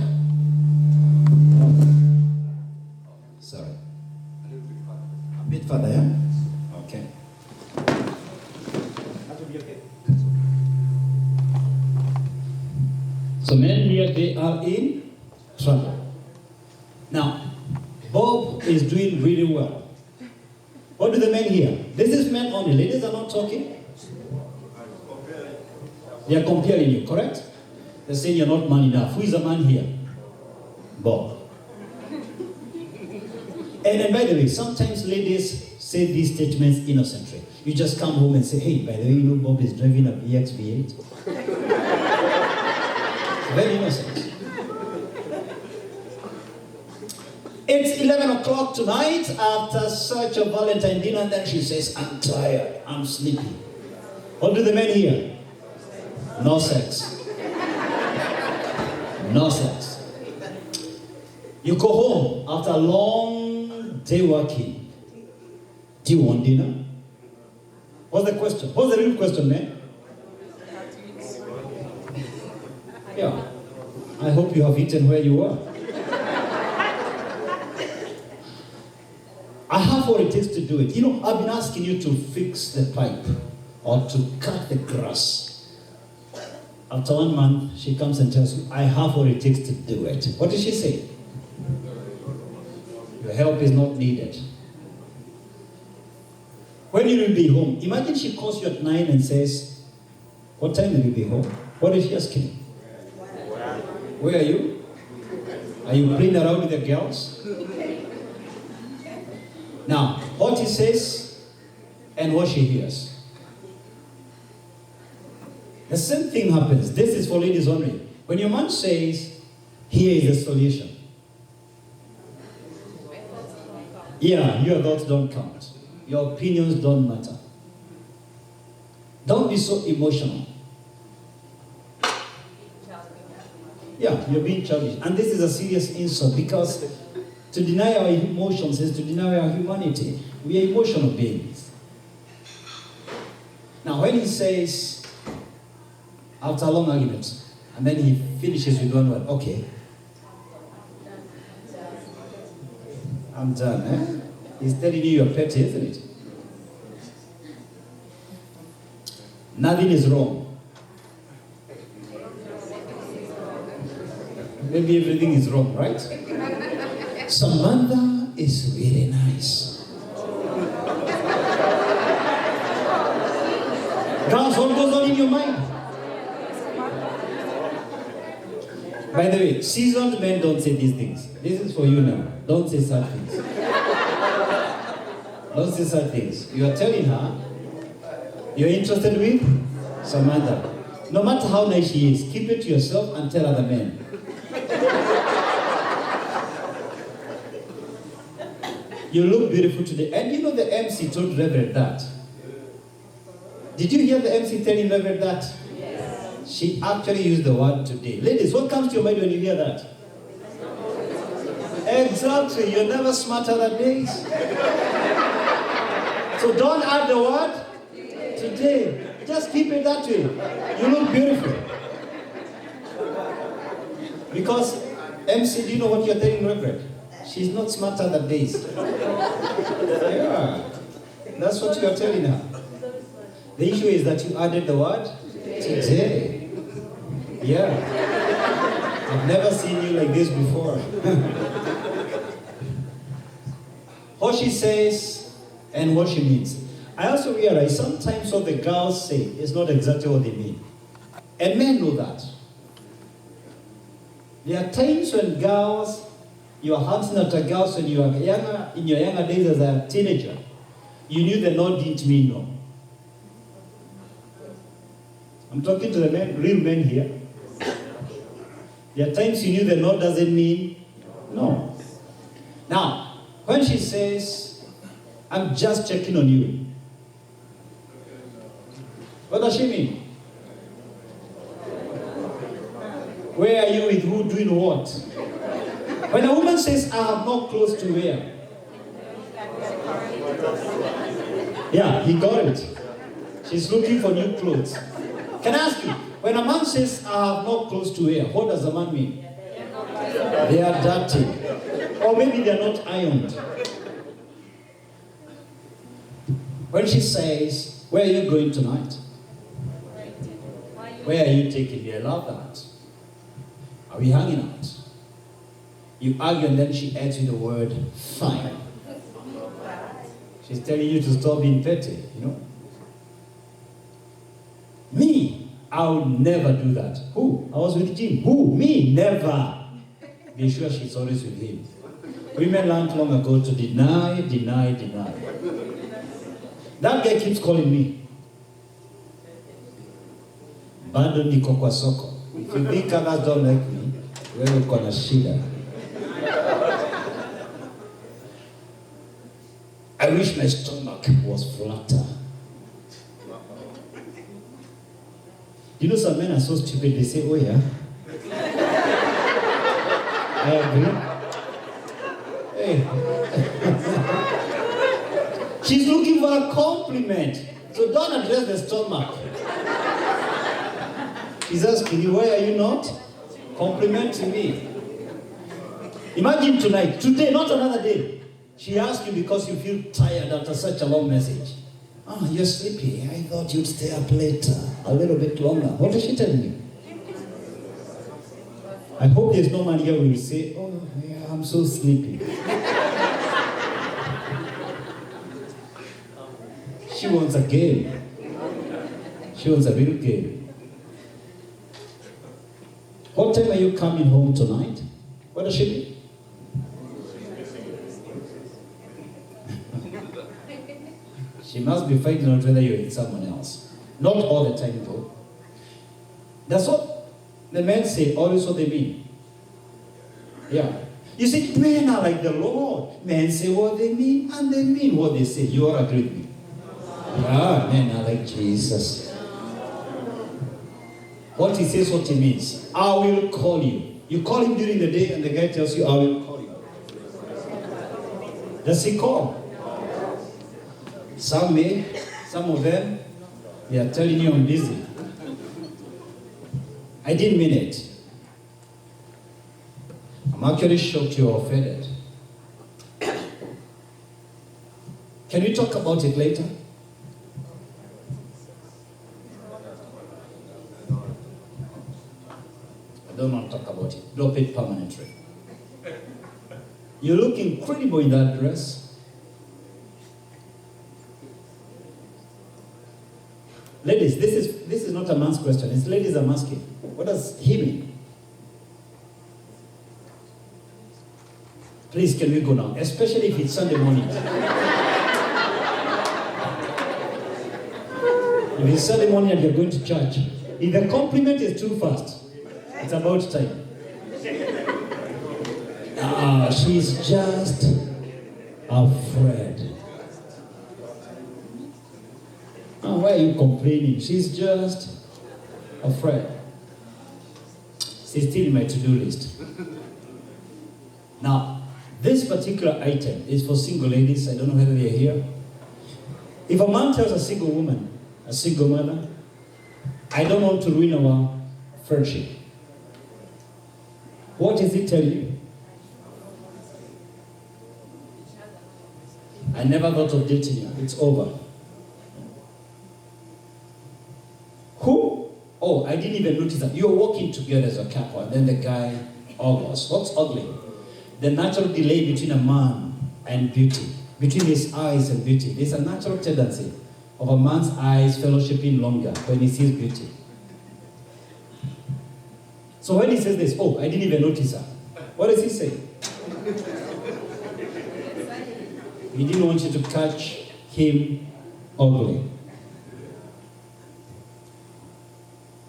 Sorry. A bit further, yeah? Okay. That will be okay. So men here, they are in trouble. Now, Bob is doing really well. What do the men hear? This is men only. Ladies are not talking. They are comparing you, correct? They're saying you're not man enough. Who is the man here? Bob. And then, by the way, sometimes ladies say these statements innocently. You just come home and say, hey, by the way, you know Bob is driving a VX V8. Very innocent. It's 11 o'clock tonight after such a Valentine dinner, and then she says, I'm tired, I'm sleepy. What do the men hear? No sex. No sex. You go home after a long day working. Do you want dinner? What's the question? What's the real question, man? Yeah. I hope you have eaten where you were. I have what it takes to do it. You know, I've been asking you to fix the pipe or to cut the grass. After 1 month, she comes and tells you, I have what it takes to do it. What did she say? Your help is not needed. When you will be home, imagine she calls you at 9 and says, what time will you be home? What is she asking? Where are you? Are you playing around with the girls? Now, what he says and what she hears. The same thing happens. This is for ladies only. When your man says, here is the solution. Yeah, your thoughts don't count. Your opinions don't matter. Don't be so emotional. Yeah, you're being childish. And this is a serious insult because to deny our emotions is to deny our humanity. We are emotional beings. Now, when he says, after a long argument, and then he finishes with one word, okay. I'm done, eh? He's telling you you're petty, isn't it? Nothing is wrong. Maybe everything is wrong, right? Samantha is really nice. Girls, what goes on in your mind? By the way, seasoned men don't say these things. This is for you now. Don't say sad things. Don't say sad things. You are telling her you're interested with Samantha. No matter how nice she is, keep it to yourself and tell other men. You look beautiful today. And you know the MC told Reverend that. Did you hear the MC telling Reverend that? Yes. She actually used the word today. Ladies, what comes to your mind when you hear that? Exactly. You're never smarter than days. So don't add the word today. Just keep it that way. You look beautiful. Because MC, do you know what you're telling Reverend? She's not smarter than days. Yeah. That's what you're telling her. The issue is that you added the word today. Yeah. I've never seen you like this before. What she says and what she means. I also realize sometimes what the girls say is not exactly what they mean. And men know that. There are times when girls, you are hunting after girls when you are younger, in your younger days as a teenager, you knew the no didn't mean no. I'm talking to the men, real men here. There are times you knew the no doesn't mean no. Now, when she says, I'm just checking on you, what does she mean? Where are you with who doing what? When a woman says, I have no clothes to wear. Yeah, he got it. She's looking for new clothes. Can I ask you, when a man says, I have no clothes to wear, what does the man mean? They are dirty. Or maybe they are not ironed. When she says, where are you going tonight? Where are you taking me? I love that. Are we hanging out? You argue and then she adds with the word fine. She's telling you to stop being petty, you know. Me, I would never do that. Who? I was with Jim. Who? Me? Never. Be sure she's always with him. Women learned long ago to deny, deny, deny. That guy keeps calling me. Bado niko kwa soko. If you think others don't like me, wewe uko na shida. I wish my stomach was flatter. You know some men are so stupid, they say, oh yeah. I agree. Hey. She's looking for a compliment. So don't address the stomach. She's asking you, why are you not complimenting me? Imagine tonight, today, not another day. She asked you because you feel tired after such a long message. Oh, you're sleepy. I thought you'd stay up later, a little bit longer. What is she telling you? I hope there's no man here who will say, oh, yeah, I'm so sleepy. She wants a game. She wants a real game. What time are you coming home tonight? What does she mean? She must be fighting out whether you're with someone else. Not all the time, though. That's what the men say, always what they mean. Yeah. You see, men are like the Lord. Men say what they mean, and they mean what they say. You all agree with me? Yeah, men are like Jesus. What he says, what he means. I will call you. You call him during the day, and the guy tells you, I will call you. Does he call? Some may, some of them, they are telling you I'm busy. I didn't mean it. I'm actually shocked you're offended. Can we talk about it later? I don't want to talk about it. Drop it permanently. You look incredible in that dress. Ladies, this is not a man's question. It's ladies are asking. What does he mean? Please, can we go now? Especially if it's Sunday morning. If it's Sunday morning and you're going to church, if the compliment is too fast, it's about time. She's just afraid. Why are you complaining? She's just afraid. She's still in my to-do list. Now, this particular item is for single ladies. I don't know whether they're here. If a man tells a single woman, a single mother, I don't want to ruin our friendship, what does he tell you? I never thought of dating you. It's over. Who? Oh, I didn't even notice that. You're walking together as a couple, and then the guy ogles. What's ugly? The natural delay between a man and beauty, between his eyes and beauty. There's a natural tendency of a man's eyes fellowshipping longer when he sees beauty. So when he says this, oh, I didn't even notice her. What does he say? He didn't want you to catch him ugly.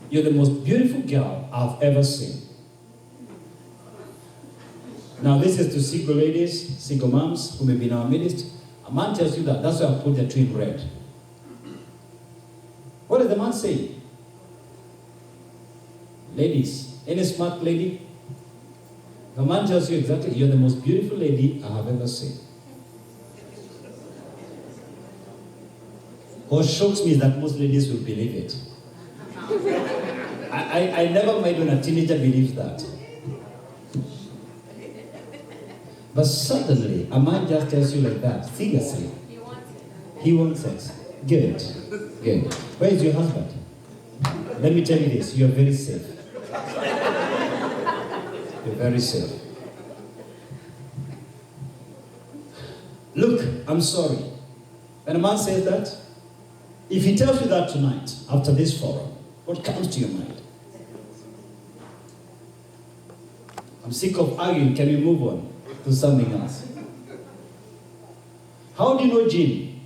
You're the most beautiful girl I've ever seen. Now this is to single ladies, single moms who may be in our midst. A man tells you that. That's why I put the two in red. What does the man say? Ladies, any smart lady? The man tells you exactly, you're the most beautiful lady I have ever seen. What shocks me is that most ladies will believe it. I never mind when a teenager believes that. But suddenly, a man just tells you like that, seriously. He wants it. Good. Good. Where is your husband? Let me tell you this, you're very safe. You're very safe. Look, I'm sorry. When a man says that, if he tells you that tonight, after this forum, what comes to your mind? I'm sick of arguing, can we move on to something else? How do you know Jean?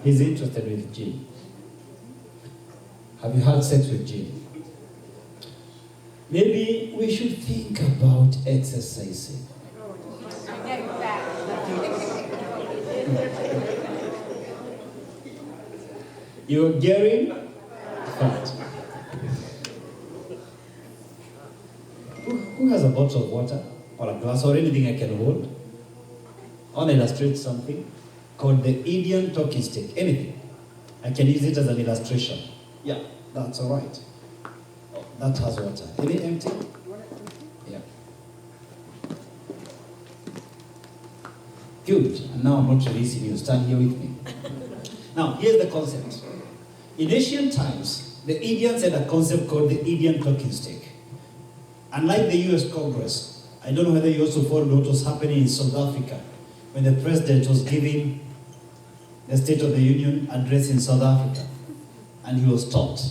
He's interested with Jean. Have you had sex with Jean? Maybe we should think about exercising. You're getting fat. Who has a bottle of water or a glass or anything I can hold? I want to illustrate something called the Indian talking stick. Anything. I can use it as an illustration. Yeah, that's all right. Oh, that has water. Any empty? Yeah. Good. And now I'm not releasing you. Stand here with me. Now, here's the concept. In ancient times, the Indians had a concept called the Indian talking stick. Unlike the US Congress, I don't know whether you also followed what was happening in South Africa when the president was giving the State of the Union address in South Africa. And he was stopped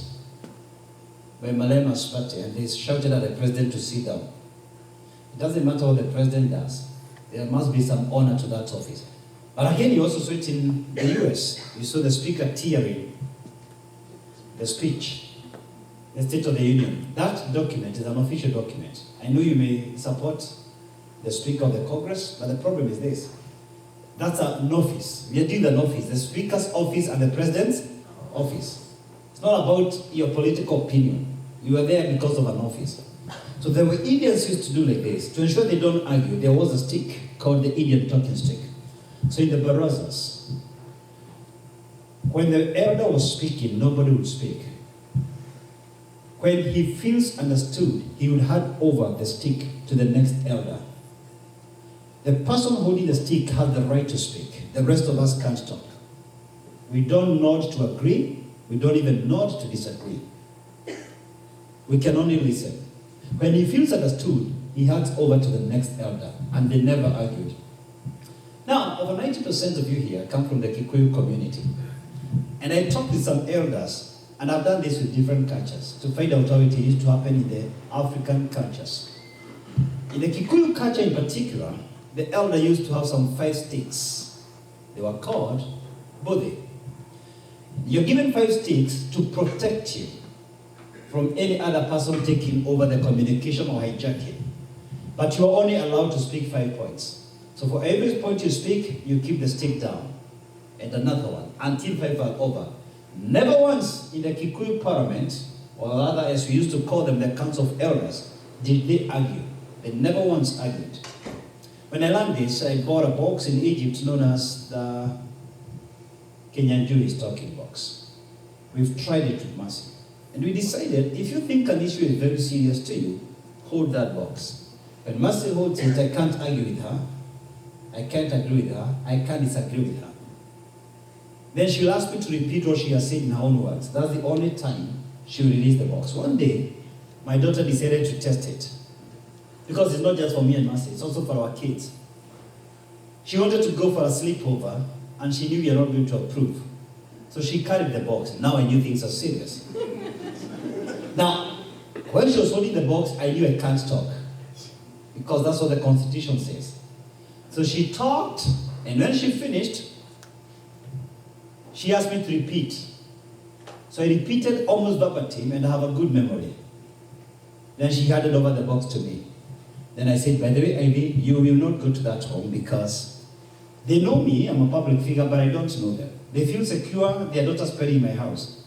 by Malema's party, and they shouted at the president to sit down. It doesn't matter what the president does. There must be some honor to that office. But again, you also saw it in the US. You saw the speaker tearing the speech, the State of the Union. That document is an official document. I know you may support the Speaker of the Congress, but the problem is this. That's an office. We are doing an office. The Speaker's office and the President's office. It's not about your political opinion. You are there because of an office. So the way Indians used to do like this, to ensure they don't argue, there was a stick called the Indian talking stick. So in the barazas, when the elder was speaking, nobody would speak. When he feels understood, he would hand over the stick to the next elder. The person holding the stick has the right to speak. The rest of us can't talk. We don't nod to agree. We don't even nod to disagree. We can only listen. When he feels understood, he hands over to the next elder, and they never argued. Now, over 90% of you here come from the Kikuyu community. And I talked with some elders, and I've done this with different cultures to find out how it used to happen in the African cultures. In the Kikuyu culture in particular, the elder used to have some 5 sticks. They were called bodhi. You're given 5 sticks to protect you from any other person taking over the communication or hijacking. But you're only allowed to speak 5 points. So for every point you speak, you keep the stick down. And another one, until 5 are over. Never once in the Kikuyu parliament, or rather as we used to call them, the council of elders, did they argue. They never once argued. When I learned this, I bought a box in Egypt known as the Kenyan Jewish talking box. We've tried it with Mercy. And we decided, if you think an issue is very serious to you, hold that box. When Mercy holds it, I can't argue with her. I can't agree with her. I can't disagree with her. Then she'll ask me to repeat what she has said in her own words. That's the only time she will release the box. One day, my daughter decided to test it. Because it's not just for me and Mercy, it's also for our kids. She wanted to go for a sleepover, and she knew we are not going to approve. So she carried the box. Now I knew things are serious. Now, when she was holding the box, I knew I can't talk. Because that's what the Constitution says. So she talked, and when she finished, she asked me to repeat. So I repeated almost verbatim, and I have a good memory. Then she handed over the box to me. Then I said, by the way, Ivy, you will not go to that home because they know me, I'm a public figure, but I don't know them. They feel secure, their daughter's playing in my house.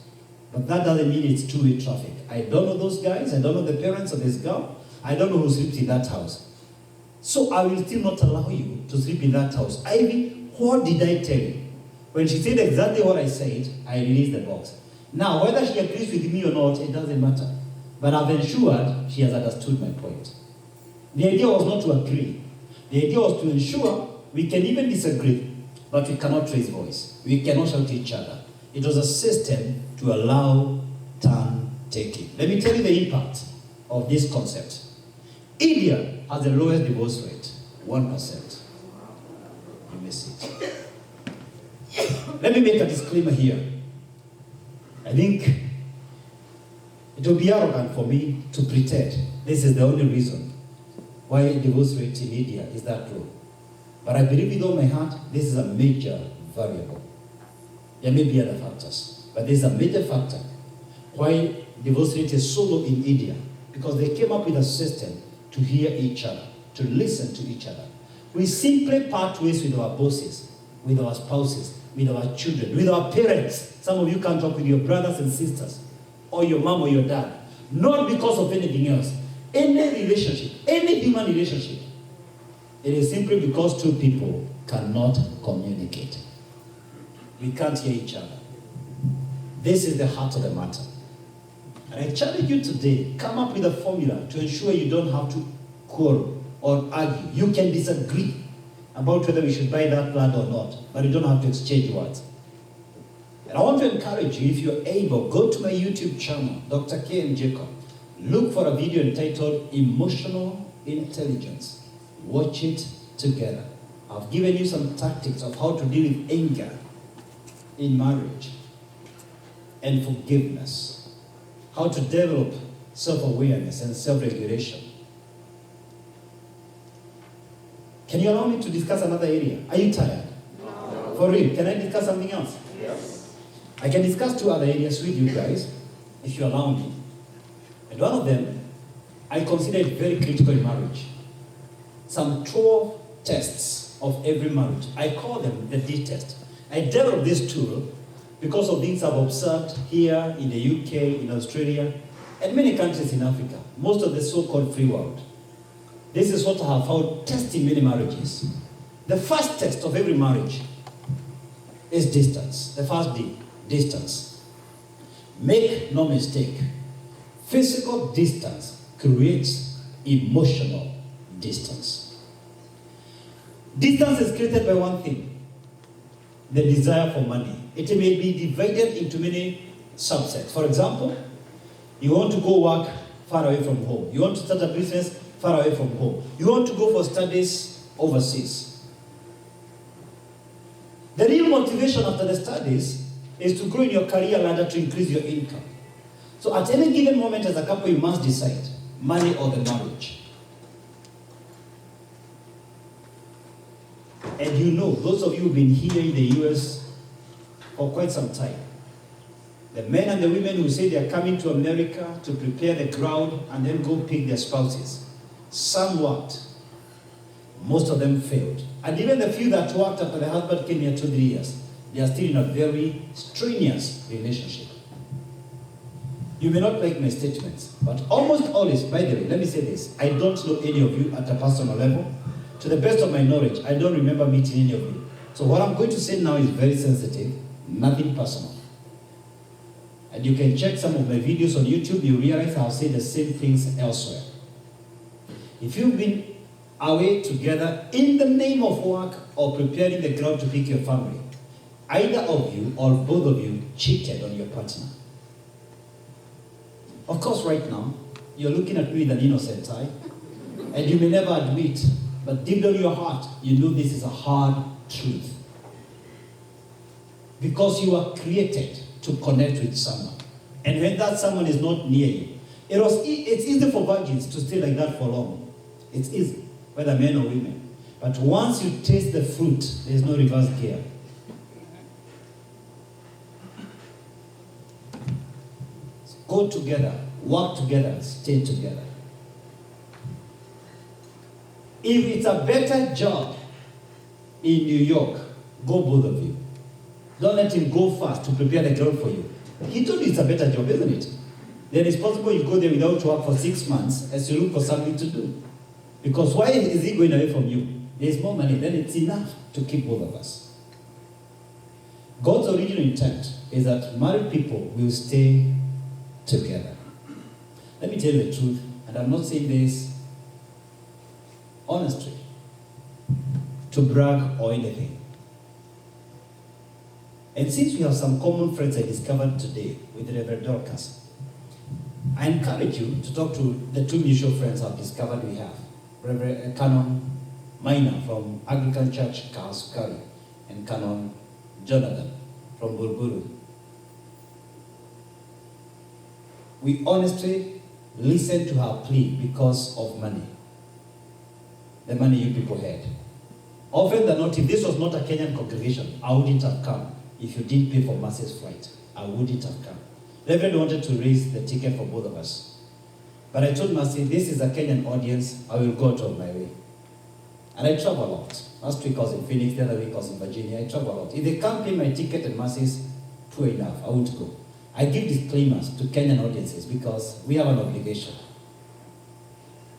But that doesn't mean it's two-way traffic. I don't know those guys, I don't know the parents of this girl, I don't know who sleeps in that house. So I will still not allow you to sleep in that house. Ivy, what did I tell you? When she said exactly what I said, I released the box. Now, whether she agrees with me or not, it doesn't matter. But I've ensured she has understood my point. The idea was not to agree. The idea was to ensure we can even disagree, but we cannot raise voice. We cannot shout at each other. It was a system to allow turn taking. Let me tell you the impact of this concept. India has the lowest divorce rate, 1%. You miss it. Let me make a disclaimer here. I think it will be arrogant for me to pretend this is the only reason why divorce rate in India is that low. But I believe with all my heart, this is a major variable. There may be other factors, but this is a major factor why divorce rate is so low in India, because they came up with a system to hear each other, to listen to each other. We simply part ways with our bosses, with our spouses, with our children, with our parents. Some of you can't talk with your brothers and sisters, or your mom or your dad, not because of anything else. Any relationship, any human relationship, it is simply because two people cannot communicate. We can't hear each other. This is the heart of the matter. And I challenge you today, come up with a formula to ensure you don't have to quarrel or argue. You can disagree about whether we should buy that land or not, but you don't have to exchange words. And I want to encourage you, if you're able, go to my YouTube channel, Dr. K and Jacob. Look for a video entitled Emotional Intelligence. Watch it together. I've given you some tactics of how to deal with anger in marriage and forgiveness. How to develop self-awareness and self-regulation. Can you allow me to discuss another area? Are you tired? No. For real, can I discuss something else? Yes. I can discuss two other areas with you guys, if you allow me. And one of them, I consider it very critical in marriage. Some 12 tests of every marriage. I call them the D test. I developed this tool because of things I've observed here in the UK, in Australia, and many countries in Africa, most of the so-called free world. This is what I have found testing many marriages. The first test of every marriage is distance. The first D, distance. Make no mistake, physical distance creates emotional distance. Distance is created by one thing, the desire for money. It may be divided into many subsets. For example, you want to go work far away from home. You want to start a business far away from home. You want to go for studies overseas. The real motivation after the studies is to grow in your career ladder to increase your income. So at any given moment as a couple, you must decide, money or the marriage. And you know, those of you who've been here in the US for quite some time, the men and the women who say they're coming to America to prepare the ground and then go pick their spouses. Some worked. Most of them failed. And even the few that worked after the husband came here 2-3 years, they are still in a very strenuous relationship. You may not like my statements, but almost always, by the way, let me say this, I don't know any of you at a personal level. To the best of my knowledge, I don't remember meeting any of you. So what I'm going to say now is very sensitive, nothing personal. And you can check some of my videos on YouTube, you realize I'll say the same things elsewhere. If you've been away together in the name of work or preparing the ground to pick your family, either of you or both of you cheated on your partner. Of course, right now, you're looking at me with an innocent eye, and you may never admit, but but deep down in your heart, you know this is a hard truth. Because you are created to connect with someone. And when that someone is not near you, it's easy for virgins to stay like that for long. It's easy, whether men or women. But once you taste the fruit, there's no reverse gear. Go together, work together, stay together. If it's a better job in New York, go both of you. Don't let him go fast to prepare the girl for you. He told you it's a better job, isn't it? Then it's possible you go there without work for 6 months as you look for something to do. Because why is he going away from you? There's more money, then it's enough to keep both of us. God's original intent is that married people will stay together. Let me tell you the truth, and I'm not saying this honestly, to brag or anything. And since we have some common friends I discovered today with Reverend Dorcas, I encourage you to talk to the two mutual friends I've discovered we have. Reverend Canon Minor from Anglican Church, Kahasukari, and Canon Jonathan from Buruburu. We honestly listened to her plea because of money. The money you people had. Often than not, if this was not a Kenyan congregation, I wouldn't have come. If you didn't pay for Mass's flight, I wouldn't have come. Reverend wanted to raise the ticket for both of us. But I told Mercy, this is a Kenyan audience, I will go out of my way. And I travel a lot. Last week I was in Phoenix, the other week I was in Virginia, I travel a lot. If they can't pay my ticket and Mercy's, poor enough, I won't go. I give disclaimers to Kenyan audiences because we have an obligation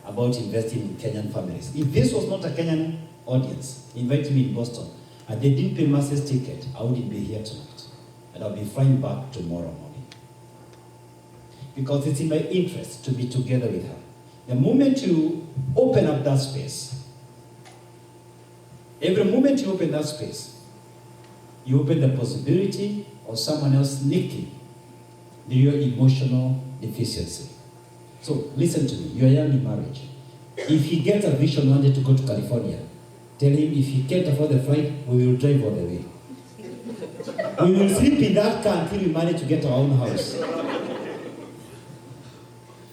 about investing in Kenyan families. If this was not a Kenyan audience inviting me in Boston, and they didn't pay Mercy's ticket, I wouldn't be here tonight. And I'll be flying back tomorrow morning. Because it's in my interest to be together with her. The moment you open up that space, every moment you open that space, you open the possibility of someone else nicking your emotional deficiency. So listen to me, you're young in marriage. If he gets a vision one day to go to California, tell him if he can't afford the flight, we will drive all the way. We will sleep in that car until we manage to get our own house.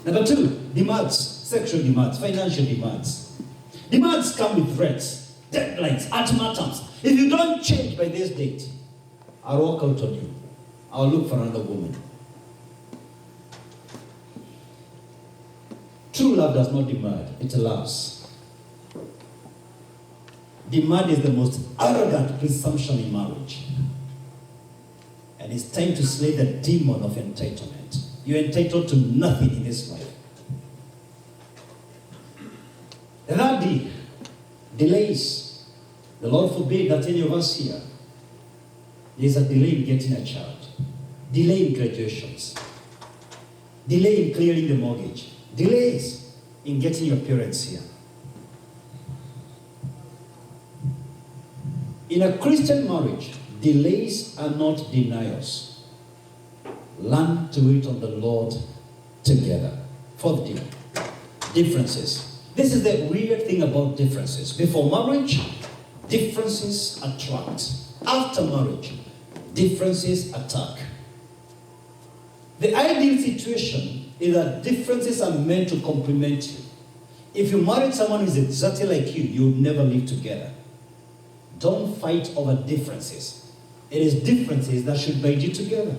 Number 2, demands, sexual demands, financial demands. Demands come with threats, deadlines, ultimatums. If you don't change by this date, I'll walk out on you. I'll look for another woman. True love does not demand, it loves. Demand is the most arrogant presumption in marriage. And it's time to slay the demon of entitlement. You're entitled to nothing in this life. Thirdly, delays. The Lord forbid that any of us here, there's a delay in getting a child, delay in graduations, delay in clearing the mortgage, delays in getting your parents here. In a Christian marriage, delays are not denials. Learn to wait on the Lord together. Fourth deal, differences. This is the weird thing about differences. Before marriage, differences attract. After marriage, differences attack. The ideal situation is that differences are meant to complement you. If you married someone who is exactly like you, you would never live together. Don't fight over differences. It is differences that should bind you together.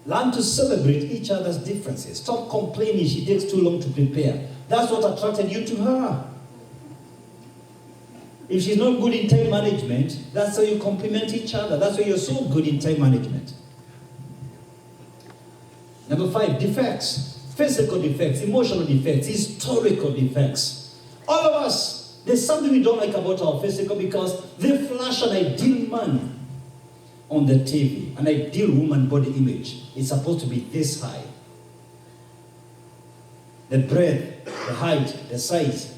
Learn to celebrate each other's differences. Stop complaining she takes too long to prepare. That's what attracted you to her. If she's not good in time management, that's how you complement each other. That's why you're so good in time management. Number 5, defects. Physical defects, emotional defects, historical defects. All of us, there's something we don't like about our physical because they flash an ideal man on the TV, an ideal woman body image. It's supposed to be this high. The breadth, the height, the size.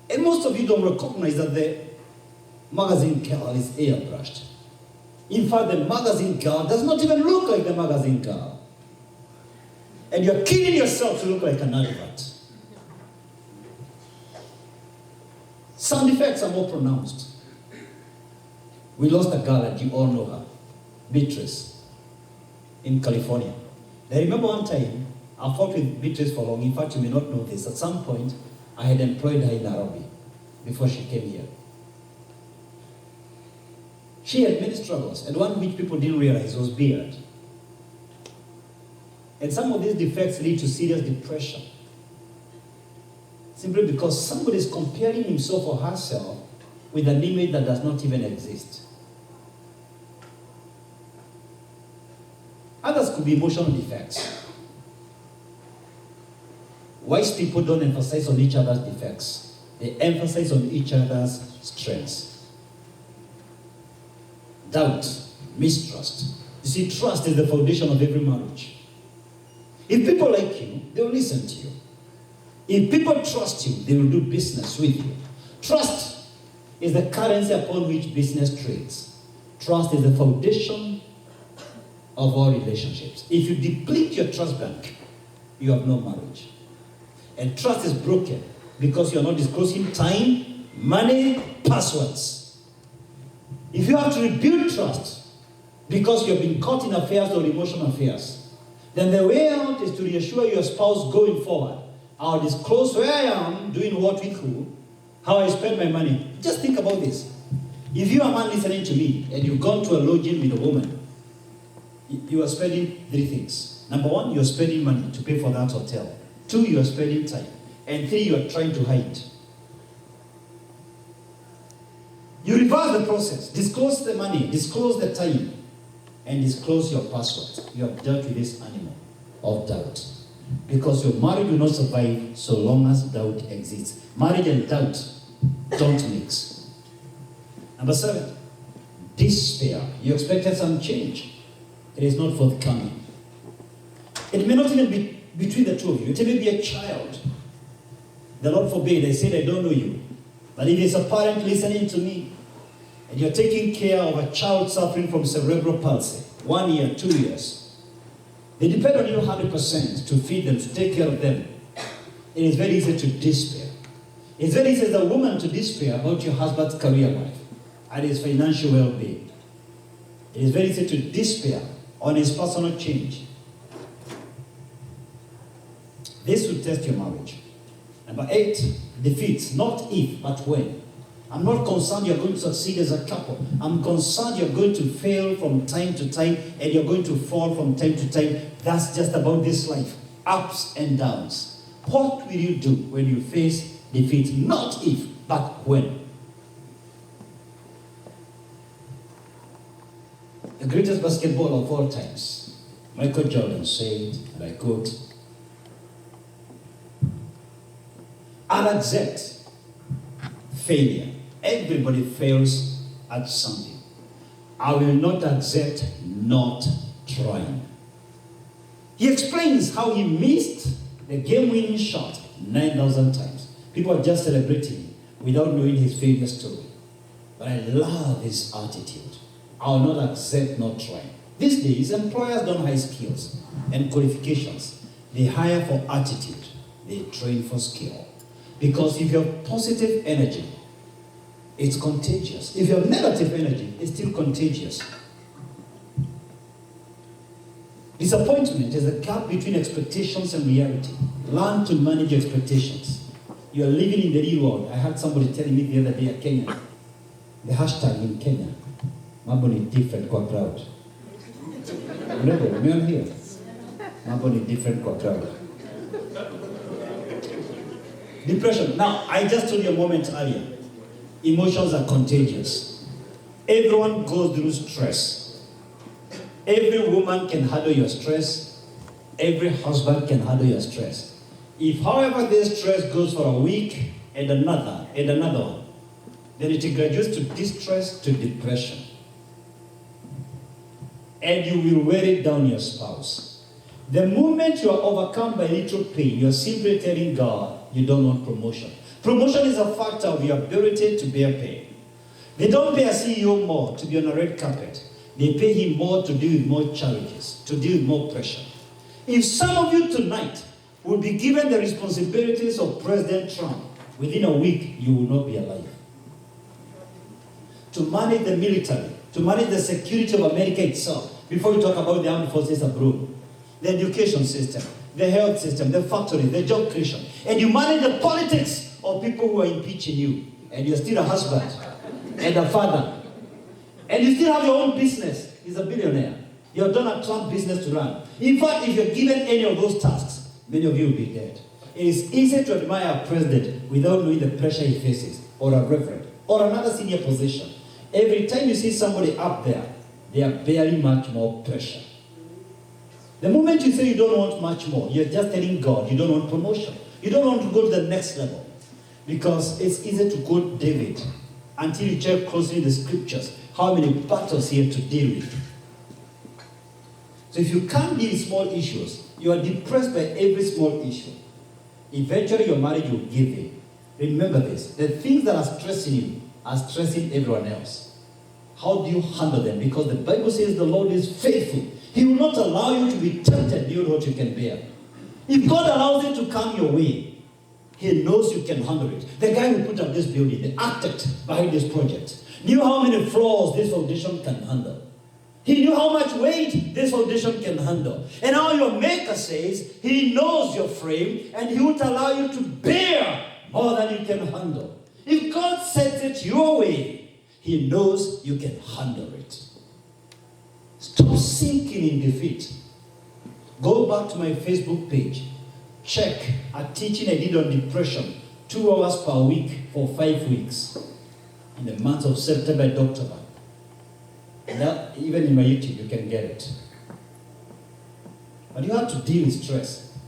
And most of you don't recognize that the magazine girl is airbrushed. In fact, the magazine girl does not even look like the magazine girl. And you're killing yourself to look like an advert. Sound effects are more pronounced. We lost a girl, and you all know her, Beatrice, in California. I remember one time, I fought with Beatrice for long. In fact, you may not know this. At some point, I had employed her in Nairobi before she came here. She had many struggles, and one which people didn't realize was beard. And some of these defects lead to serious depression. Simply because somebody is comparing himself or herself with an image that does not even exist. Others could be emotional defects. Wise people don't emphasize on each other's defects. They emphasize on each other's strengths. Doubt, mistrust. You see, trust is the foundation of every marriage. If people like you, they will listen to you. If people trust you, they will do business with you. Trust is the currency upon which business trades. Trust is the foundation of all relationships. If you deplete your trust bank, you have no marriage. And trust is broken because you are not disclosing time, money, passwords. If you have to rebuild trust because you have been caught in affairs or emotional affairs, then the way out is to reassure your spouse going forward. I'll disclose where I am, doing what with who, how I spend my money. Just think about this. If you are a man listening to me and you've gone to a lodging with a woman, you are spending three things. Number one, you are spending money to pay for that hotel. Two, you are spending time. And three, you are trying to hide. You reverse the process. Disclose the money, disclose the time, and disclose your password. You have dealt with this animal of doubt. Because your marriage will not survive so long as doubt exists. Marriage and doubt don't mix. Number 7, despair. You expected some change. It is not forthcoming. It may not even be between the two of you. It may be a child. The Lord forbid, I said I don't know you. But if it's a parent listening to me, and you're taking care of a child suffering from cerebral palsy, 1 year, 2 years, they depend on you 100% to feed them, to take care of them. It is very easy to despair. It's very easy as a woman to despair about your husband's career life and his financial well-being. It is very easy to despair on his personal change. This will test your marriage. Number 8, defeats, not if, but when. I'm not concerned you're going to succeed as a couple. I'm concerned you're going to fail from time to time and you're going to fall from time to time. That's just about this life. Ups and downs. What will you do when you face defeat? Not if, but when. The greatest basketballer of all times, Michael Jordan, said, and I quote, "I'll accept failure. Everybody fails at something. I will not accept not trying." He explains how he missed the game-winning shot 9,000 times. People are just celebrating without knowing his failure story. But I love his attitude. I will not accept not trying. These days, employers don't hire skills and qualifications. They hire for attitude. They train for skill. Because if you have positive energy, it's contagious. If you have negative energy, it's still contagious. Disappointment is the gap between expectations and reality. Learn to manage expectations. You are living in the real world. I had somebody telling me the other day at Kenya, the hashtag in Kenya, mambo ni different kwa crowd. Remember here? Mambo ni different kwa crowd. Depression. Now, I just told you a moment earlier, emotions are contagious. Everyone goes through stress. Every woman can handle your stress. Every husband can handle your stress. If, however, this stress goes for a week and another one, then it graduates to distress, to depression. And you will wear it down your spouse. The moment you are overcome by little pain, you are simply telling God you don't want promotion. Promotion is a factor of your ability to bear pain. They don't pay a CEO more to be on a red carpet. They pay him more to deal with more challenges, to deal with more pressure. If some of you tonight will be given the responsibilities of President Trump, within a week, you will not be alive. To manage the military, to manage the security of America itself, before you talk about the armed forces abroad, the education system, the health system, the factories, the job creation, and you manage the politics of people who are impeaching you, and you're still a husband and a father, and you still have your own business. He's a billionaire. You have done a Trump business to run. In fact, if you're given any of those tasks, many of you will be dead. It is easy to admire a president without knowing the pressure he faces, or a reverend, or another senior position. Every time you see somebody up there, they are bearing much more pressure. The moment you say you don't want much more, you're just telling God you don't want promotion. You don't want to go to the next level. Because it's easy to quote David until you check closely the scriptures, how many battles he had to deal with. So if you can't deal with small issues, you are depressed by every small issue. Eventually your marriage will give in. Remember this, the things that are stressing you are stressing everyone else. How do you handle them? Because the Bible says the Lord is faithful. He will not allow you to be tempted beyond what you can bear. If God allows it to come your way, He knows you can handle it. The guy who put up this building, the architect behind this project, knew how many floors this foundation can handle. He knew how much weight this foundation can handle. And now your maker says, He knows your frame, and He would allow you to bear more than you can handle. If God sets it your way, He knows you can handle it. Stop sinking in defeat. Go back to my Facebook page. Check a teaching I did on depression, 2 hours per week for 5 weeks. In the month of September and October. And that, even in my YouTube, you can get it. But you have to deal with stress.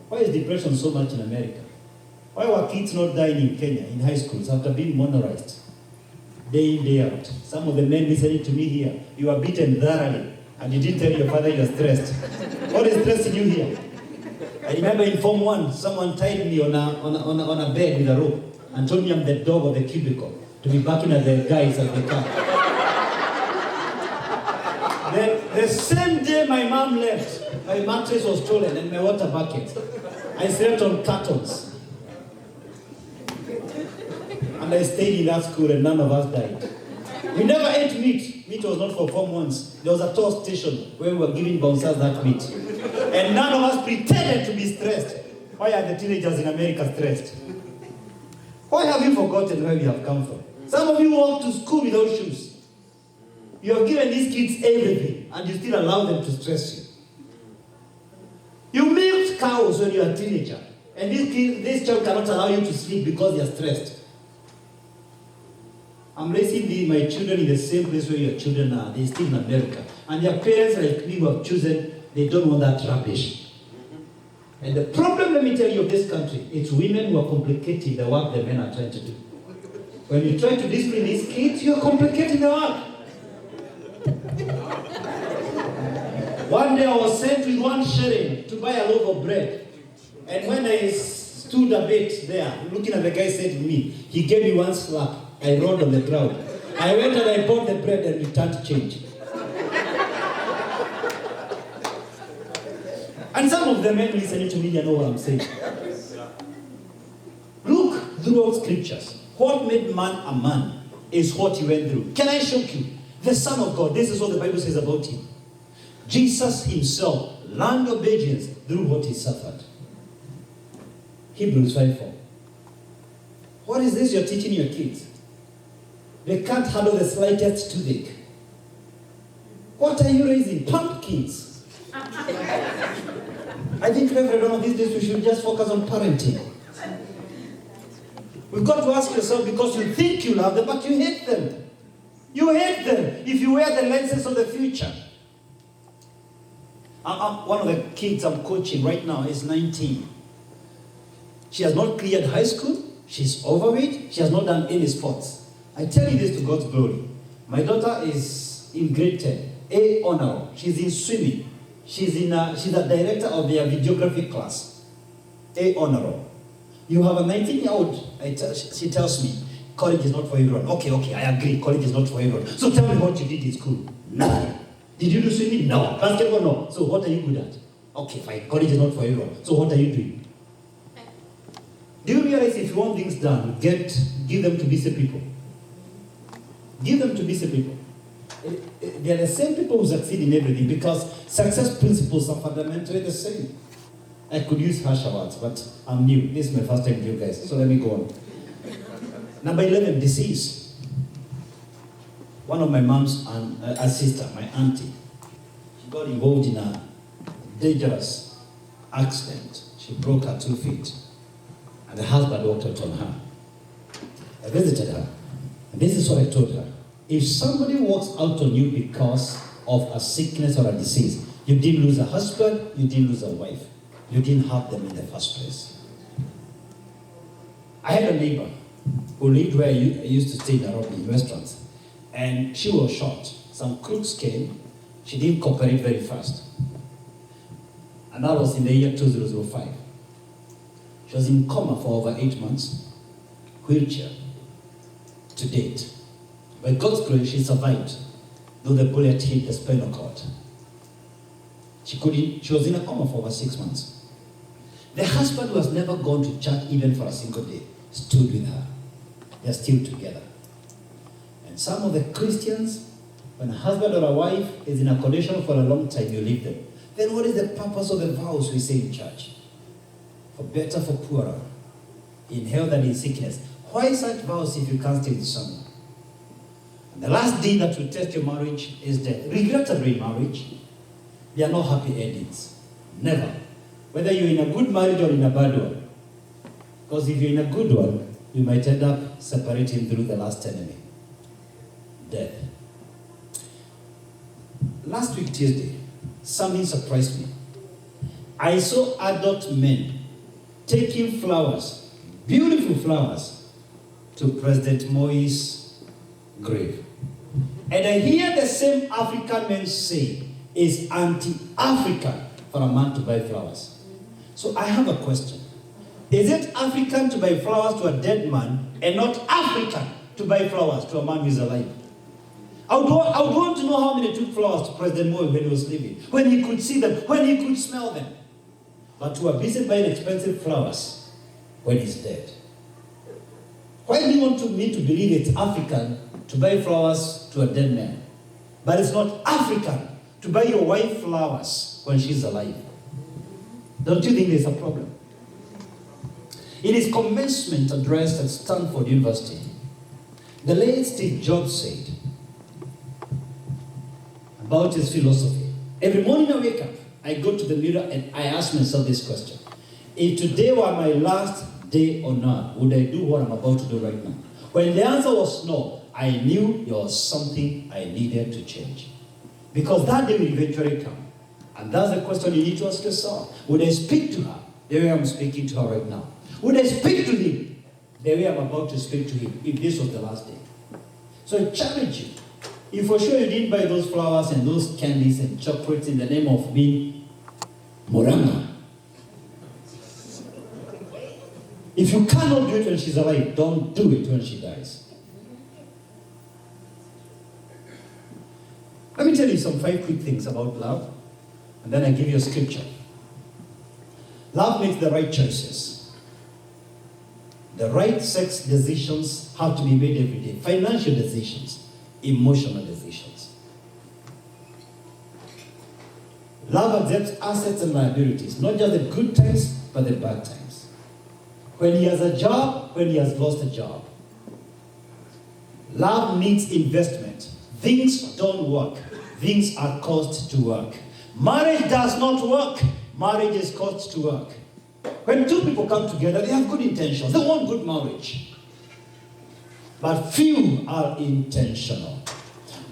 Why is depression so much in America? Why were kids not dying in Kenya, in high schools, after being monorized? Day in, day out. Some of the men listening to me here, you are beaten thoroughly, and you didn't tell your father you are stressed. What is stressing you here? I remember in Form 1, someone tied me on a bed with a rope and told me I'm the dog of the cubicle to be barking at the guys at the car. The same day my mom left, my mattress was stolen and my water bucket. I slept on cartons. And I stayed in that school and none of us died. We never ate meat. Meat was not for Form 1s. There was a toll station where we were giving bouncers that meat. And none of us pretended to be stressed. Why are the teenagers in America stressed? Why have you forgotten where we have come from? Some of you walk to school without shoes. You have given these kids everything, and you still allow them to stress you. You milked cows when you were a teenager, and this child cannot allow you to sleep because they are stressed. I'm raising my children in the same place where your children are. They're still in America. And their parents, like me, who have chosen, they don't want that rubbish. And the problem, let me tell you, of this country, it's women who are complicating the work the men are trying to do. When you try to discipline these kids, you're complicating the work. One day I was sent with 1 shilling to buy a loaf of bread. And when I stood a bit there, looking at the guy said to me, he gave me 1 slap. I rolled on the ground. I went and I bought the bread and returned change. And some of the men listening to me, you know what I'm saying. Look throughout scriptures. What made man a man is what he went through. Can I shock you? The Son of God, this is what the Bible says about him. Jesus himself learned obedience through what he suffered. Hebrews 5:4. What is this you're teaching your kids? They can't handle the slightest toothache. What are you raising? Pumpkins. I think every one of these days we should just focus on parenting. We've got to ask yourself, because you think you love them, but you hate them. You hate them if you wear the lenses of the future. One of the kids I'm coaching right now is 19. She has not cleared high school. She's overweight. She has not done any sports. I tell you this to God's glory. My daughter is in grade 10, A honor. She's in swimming. She's a director of their videography class, A honor. You have a 19-year-old, she tells me, college is not for everyone. Okay, I agree, college is not for everyone. So tell me what you did in school. Nothing. Did you do swimming? No. Basketball? No. So what are you good at? Okay, fine, college is not for everyone. So what are you doing? Do you realize if you want things done, give them to busy people? Give them to busy people. They are the same people who succeed in everything because success principles are fundamentally the same. I could use harsher words, but I'm new. This is my first time with you guys, so let me go on. Number 11, disease. One of my mom's sister, my auntie, she got involved in a dangerous accident. She broke her 2 feet, and the husband walked out on her. I visited her, and this is what I told her. If somebody walks out on you because of a sickness or a disease, you didn't lose a husband, you didn't lose a wife. You didn't have them in the first place. I had a neighbor who lived where I used to stay in Nairobi, in restaurants, and she was shot. Some crooks came. She didn't cooperate very fast. And that was in the year 2005. She was in coma for over 8 months, wheelchair, to date. By God's grace, she survived, though the bullet hit the spinal cord. She was in a coma for over 6 months. The husband, who has never gone to church even for a single day, stood with her. They're still together. And some of the Christians, when a husband or a wife is in a condition for a long time, you leave them. Then what is the purpose of the vows we say in church? For better, for poorer, in health and in sickness. Why such vows if you can't stay with someone? And the last day that will test your marriage is death. Regrettably, marriage, there are no happy endings. Never. Whether you're in a good marriage or in a bad one. Because if you're in a good one, you might end up separating through the last enemy. Death. Last week, Tuesday, something surprised me. I saw adult men taking flowers, beautiful flowers, to President Moi's grave. And I hear the same African men say, it's anti-African for a man to buy flowers. So I have a question. Is it African to buy flowers to a dead man and not African to buy flowers to a man who is alive? I would want to know how many took flowers to President Moi when he was living, when he could see them, when he could smell them. But who are busy buying expensive flowers when he's dead. Why do you want me to believe it's African to buy flowers to a dead man, but it's not African to buy your wife flowers when she's alive? Don't you think there's a problem? In his commencement address at Stanford University, the late Steve Jobs said about his philosophy, every morning I wake up, I go to the mirror and I ask myself this question. If today were my last day on earth, would I do what I'm about to do right now? When the answer was no, I knew there was something I needed to change. Because that day will eventually come. And that's the question you need to ask yourself. Would I speak to her the way I'm speaking to her right now? Would I speak to him the way I'm about to speak to him if this was the last day? So I challenge you. If for sure you didn't buy those flowers and those candies and chocolates in the name of being Morana, if you cannot do it when she's alive, don't do it when she dies. Let me tell you some 5 quick things about love, and then I give you a scripture. Love makes the right choices. The right sex decisions have to be made every day. Financial decisions, emotional decisions. Love accepts assets and liabilities, not just the good times, but the bad times. When he has a job, when he has lost a job. Love needs investment. Things don't work. Things are caused to work. Marriage does not work. Marriage is caused to work. When 2 people come together, they have good intentions. They want good marriage. But few are intentional.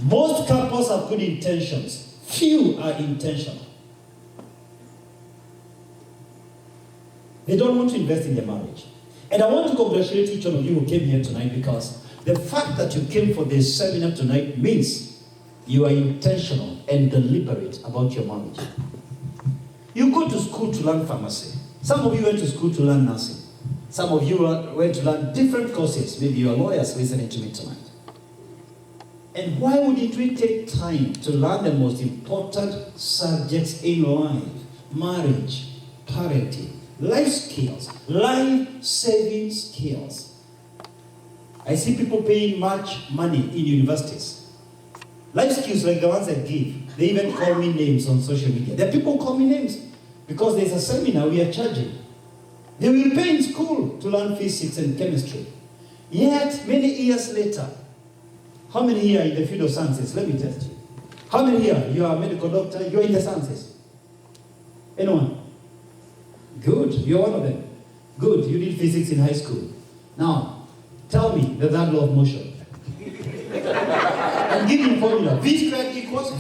Most couples have good intentions. Few are intentional. They don't want to invest in their marriage. And I want to congratulate each one of you who came here tonight, because the fact that you came for this seminar tonight means you are intentional and deliberate about your marriage. You go to school to learn pharmacy. Some of you went to school to learn nursing. Some of you went to learn different courses. Maybe you are lawyers listening to me tonight. And why wouldn't we take time to learn the most important subjects in life? Marriage, parenting, Life skills, life-saving skills. I see people paying much money in universities. Life skills like the ones I give, they even call me names on social media. There are people who call me names because there's a seminar we are charging. They will pay in school to learn physics and chemistry. Yet, many years later, how many here are in the field of sciences? Let me test you. How many here, you are a medical doctor, you are in the sciences? Anyone? Good, you're one of them. Good, you did physics in high school. Now, tell me the third law of motion. And give me formula. V squared equals,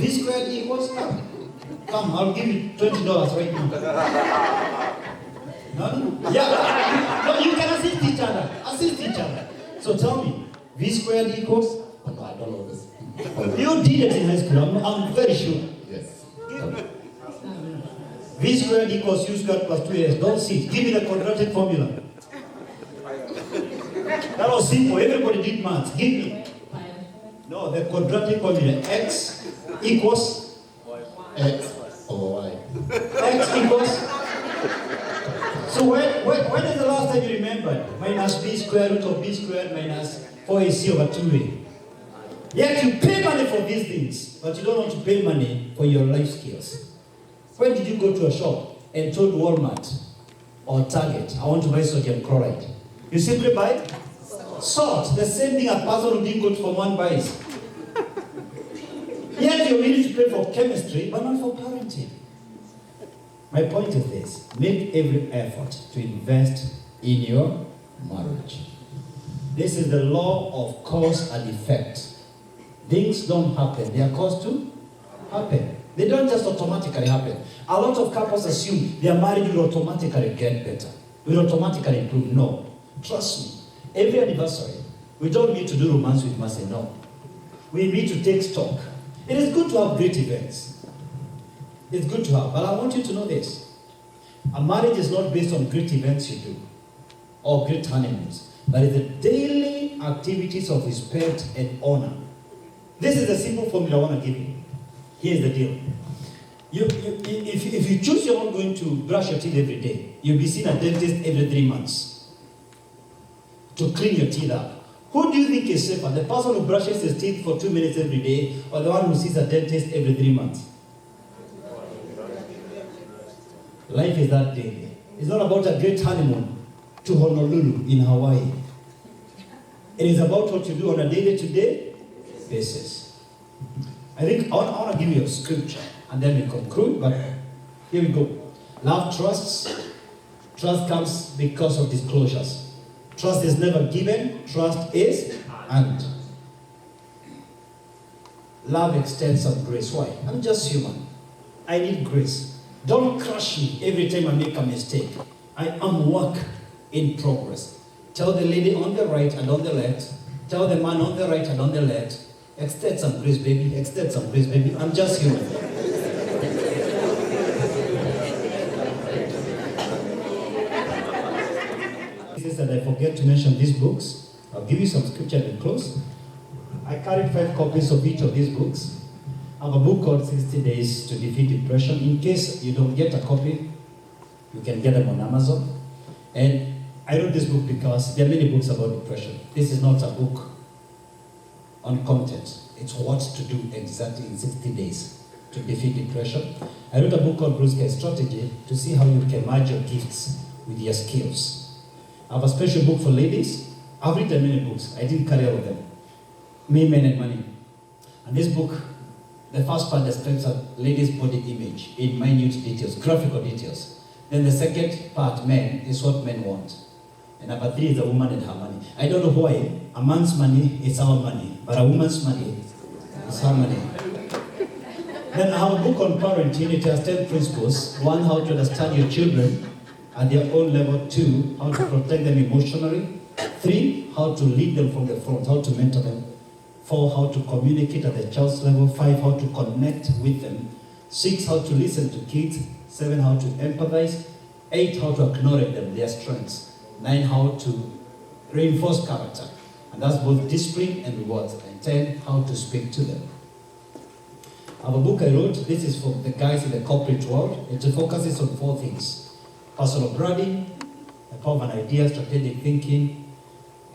come, I'll give you $20 right now. No? Yeah, no, you can assist each other. So tell me, V squared equals? Oh, no, I don't know this. You did it in high school, I'm very sure. Yes. V squared equals U squared plus 2AS. Don't sit. Give me the quadratic formula. That was simple. Everybody did math. Give me. No, the quadratic formula. X equals X or Y. X equals. So when is the last time you remembered? Minus B squared root of B squared minus 4AC over 2A. Yet you pay money for these things, but you don't want to pay money for your life skills. When did you go to a shop and told Walmart or Target, I want to buy sodium chloride? You simply buy salt, the same thing a person who didn't go to Form 1 buys. Yet you're willing to pay for chemistry, but not for parenting. My point is this: make every effort to invest in your marriage. This is the law of cause and effect. Things don't happen, they are caused to happen. They don't just automatically happen. A lot of couples assume their marriage will automatically get better, will automatically improve. No. Trust me. Every anniversary, we don't need to do romance with Mercy, no. We need to take stock. It is good to have great events. It's good to have, but I want you to know this. A marriage is not based on great events you do, or great honeymoons, but it's the daily activities of respect and honor. This is the simple formula I want to give you. Here's the deal. If you choose you're not going to brush your teeth every day, you'll be seeing a dentist every 3 months to clean your teeth up. Who do you think is safer? The person who brushes his teeth for 2 minutes every day, or the one who sees a dentist every 3 months? Life is that daily. It's not about a great honeymoon to Honolulu in Hawaii. It is about what you do on a day-to-day basis. I think I want to give you a scripture and then we conclude, but here we go. Love trusts. Trust comes because of disclosures. Trust is never given, trust is earned. Love extends some grace. Why? I'm just human. I need grace. Don't crush me every time I make a mistake. I am work in progress. Tell the lady on the right and on the left. Tell the man on the right and on the left. Extend some grace, baby. Extend some grace, baby. I'm just human. And I forget to mention these books. I'll give you some scripture and close. I carried 5 copies of each of these books. I have a book called 60 Days to Defeat Depression. In case you don't get a copy, you can get them on Amazon. And I wrote this book because there are many books about depression. This is not a book on content. It's what to do exactly in 60 days to defeat depression. I wrote a book called Blue Sky Strategy to see how you can merge your gifts with your skills. I have a special book for ladies. I've written many books. I didn't carry all of them. Me, Men and Money. And this book, the first part describes a lady's body image in minute details, graphical details. Then the second part, men, is what men want. And number 3 is a woman and her money. I don't know why. A man's money is our money, but a woman's money is her money. Then I have a book on parenting. It has 10 principles. 1, how to understand your children at their own level. 2, how to protect them emotionally. 3, how to lead them from the front, how to mentor them. 4, how to communicate at the child's level. 5, how to connect with them. 6, how to listen to kids. 7, how to empathize. 8, how to acknowledge them, their strengths. 9, how to reinforce character. And that's both discipline and rewards. And 10, how to speak to them. I have a book I wrote. This is for the guys in the corporate world. It focuses on 4 things. personal branding, the power of an idea, strategic thinking,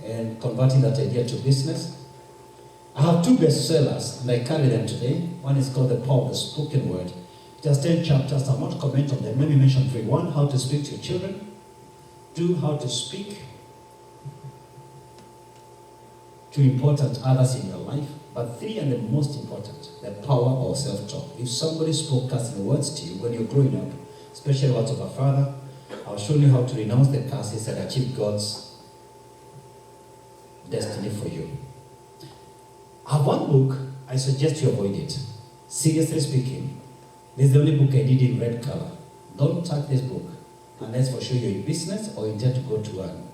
and converting that idea to business. I have 2 bestsellers, and I carry them today. One is called The Power of the Spoken Word. It has 10 chapters. I won't comment on them. Let me mention 3. 1, how to speak to your children. 2, how to speak to important others in your life. But 3, and the most important, the power of self-talk. If somebody spoke cursing words to you when you're growing up, especially words of a father, I'll show you how to renounce the curses and achieve God's destiny for you. I have one book, I suggest you avoid it. Seriously speaking, this is the only book I did in red color. Don't touch this book unless for sure you're in business or intend to go to one.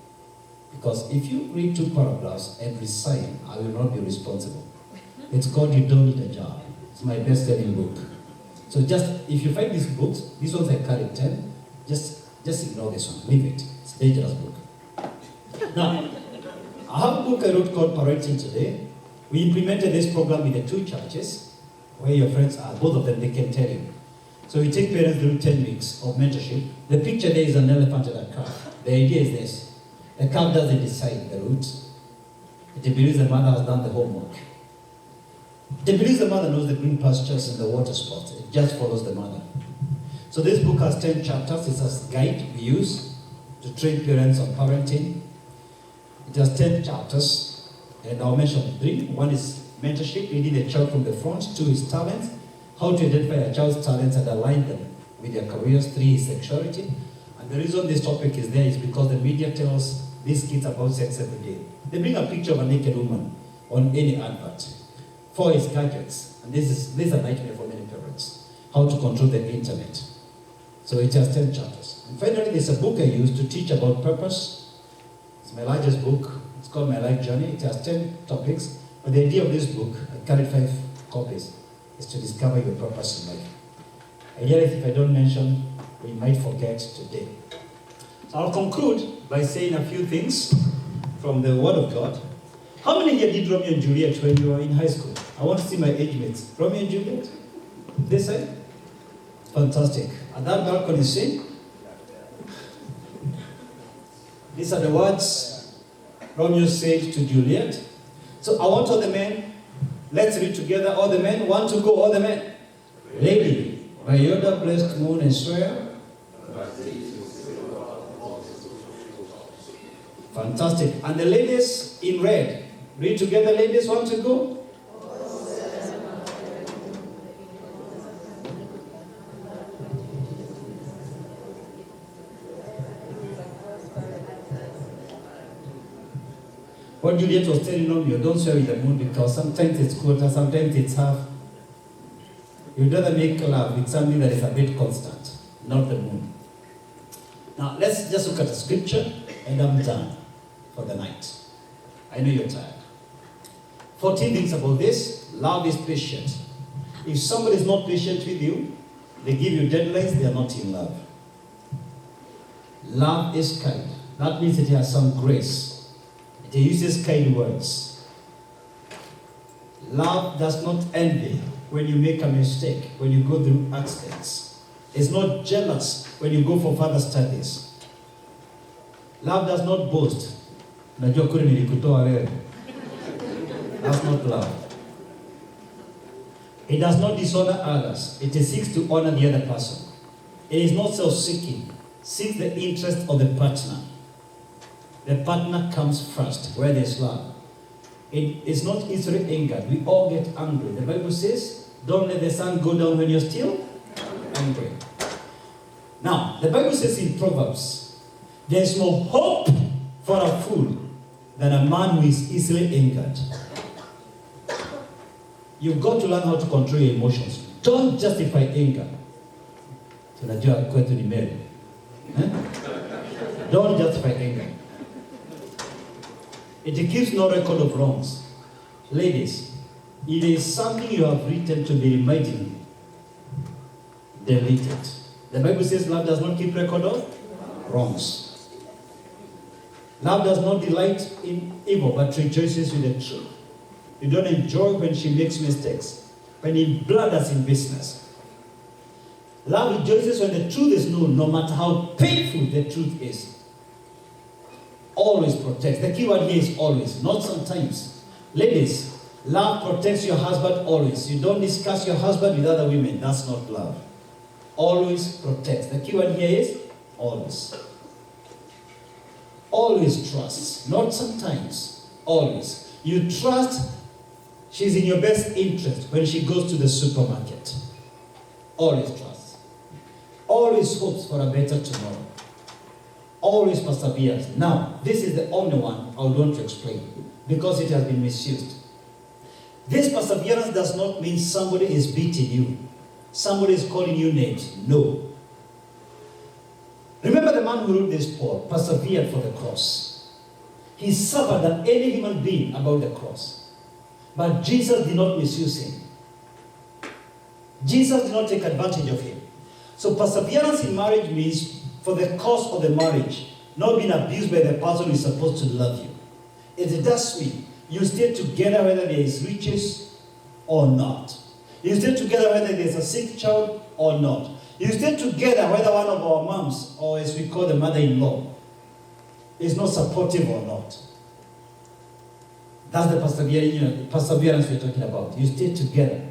Because if you read 2 paragraphs and resign, I will not be responsible. It's called You Don't Need a Job. It's my best-selling book. So just, if you find these books, these ones I carry 10, just ignore this one, leave it. It's a dangerous book. Now, I have a book I wrote called Parenting Today. We implemented this program in the 2 churches where your friends are, both of them, they can tell you. So we take parents through 10 weeks of mentorship. The picture there is an elephant and a calf. The idea is this. The calf doesn't decide the route. It believes the mother has done the homework. It believes the mother knows the green pastures and the water spots. It just follows the mother. So this book has 10 chapters. It's a guide we use to train parents on parenting. It has 10 chapters. And I'll mention 3. 1 is mentorship, leading a child from the front. 2 is talents, how to identify a child's talents and align them with their careers. 3 is sexuality. And the reason this topic is there is because the media tells these kids about sex every day. They bring a picture of a naked woman on any advert. 4 is gadgets. And this is a nightmare for many parents. How to control the internet. So it has 10 chapters. And finally, there's a book I use to teach about purpose. It's my largest book. It's called My Life Journey. It has 10 topics. But the idea of this book, I carried 5 copies, is to discover your purpose in life. Ideally, if I don't mention, we might forget today. So I'll conclude by saying a few things from the Word of God. How many here did Romeo and Juliet when you were in high school? I want to see my age mates. Romeo and Juliet? This side? Fantastic. At that balcony, see? These are the words Romeo said to Juliet. So I want all the men, let's read together. All the men, want to go, all the men. Lady, by yonder blessed moon and swear. Fantastic. And the ladies in red, read together, ladies, want to go? What Juliet was telling Romeo, don't swear with the moon because sometimes it's quarter, sometimes it's half. You'd rather make love with something that is a bit constant, not the moon. Now, let's just look at the scripture, and I'm done for the night. I know you're tired. 14 things about this. Love is patient. If somebody is not patient with you, they give you deadlines, they are not in love. Love is kind. That means it has some grace. It uses kind words. Love does not envy when you make a mistake, when you go through accidents. It's not jealous when you go for further studies. Love does not boast. That's not love. It does not dishonor others. It seeks to honor the other person. It is not self-seeking. Seeks the interest of the partner. The partner comes first, where there's love. It is not easily angered. We all get angry. The Bible says, don't let the sun go down when you're still angry. Now, the Bible says in Proverbs, there is no hope for a fool than a man who is easily angered. You've got to learn how to control your emotions. Don't justify anger. Don't justify anger. It keeps no record of wrongs. Ladies, if there is something you have written to be reminding you, delete it. The Bible says love does not keep record of wrongs. Love does not delight in evil, but rejoices with the truth. You don't enjoy when she makes mistakes, when he blunders in business. Love rejoices when the truth is known, no matter how painful the truth is. Always protects. The key word here is always, not sometimes. Ladies, love protects your husband always. You don't discuss your husband with other women. That's not love. Always protects. The key word here is always. Always trusts, not sometimes. Always. You trust she's in your best interest when she goes to the supermarket. Always trusts. Always hopes for a better tomorrow. Always perseveres. Now, this is the only one I would want to explain because it has been misused. This perseverance does not mean somebody is beating you. Somebody is calling you names. No. Remember the man who wrote this, Paul, persevered for the cross. He suffered than any human being about the cross. But Jesus did not misuse him. Jesus did not take advantage of him. So perseverance in marriage means for the cause of the marriage, not being abused by the person who is supposed to love you. It does mean you stay together whether there is riches or not. You stay together whether there is a sick child or not. You stay together whether one of our moms, or as we call the mother-in-law, is not supportive or not. That's the perseverance we're talking about. You stay together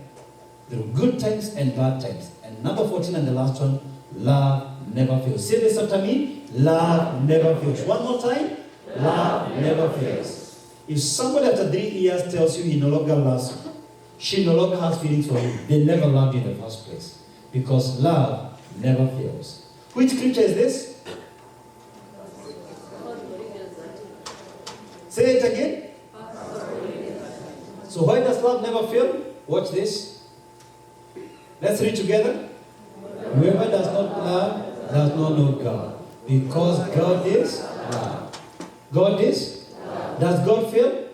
through good times and bad times. And number 14 and the last one, love never fails. Say this after me, love never fails. One more time, love never fails. If somebody after 3 years tells you he no longer loves you, she no longer has feelings for you, they never loved you in the first place. Because love never fails. Which scripture is this? Say it again. So why does love never fail? Watch this. Let's read together. Whoever does not love does not know God. Because God is love. God is? Does God fail?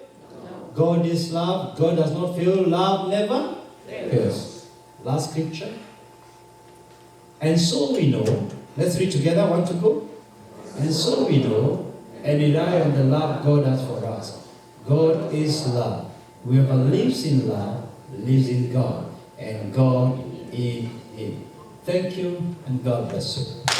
God is love. God does not fail. Love never fails. Last scripture. And so we know, let's read together, want to go? And so we know, and rely on the love God has for us. God is love. Whoever lives in love, lives in God, and God in him. Thank you, and God bless you.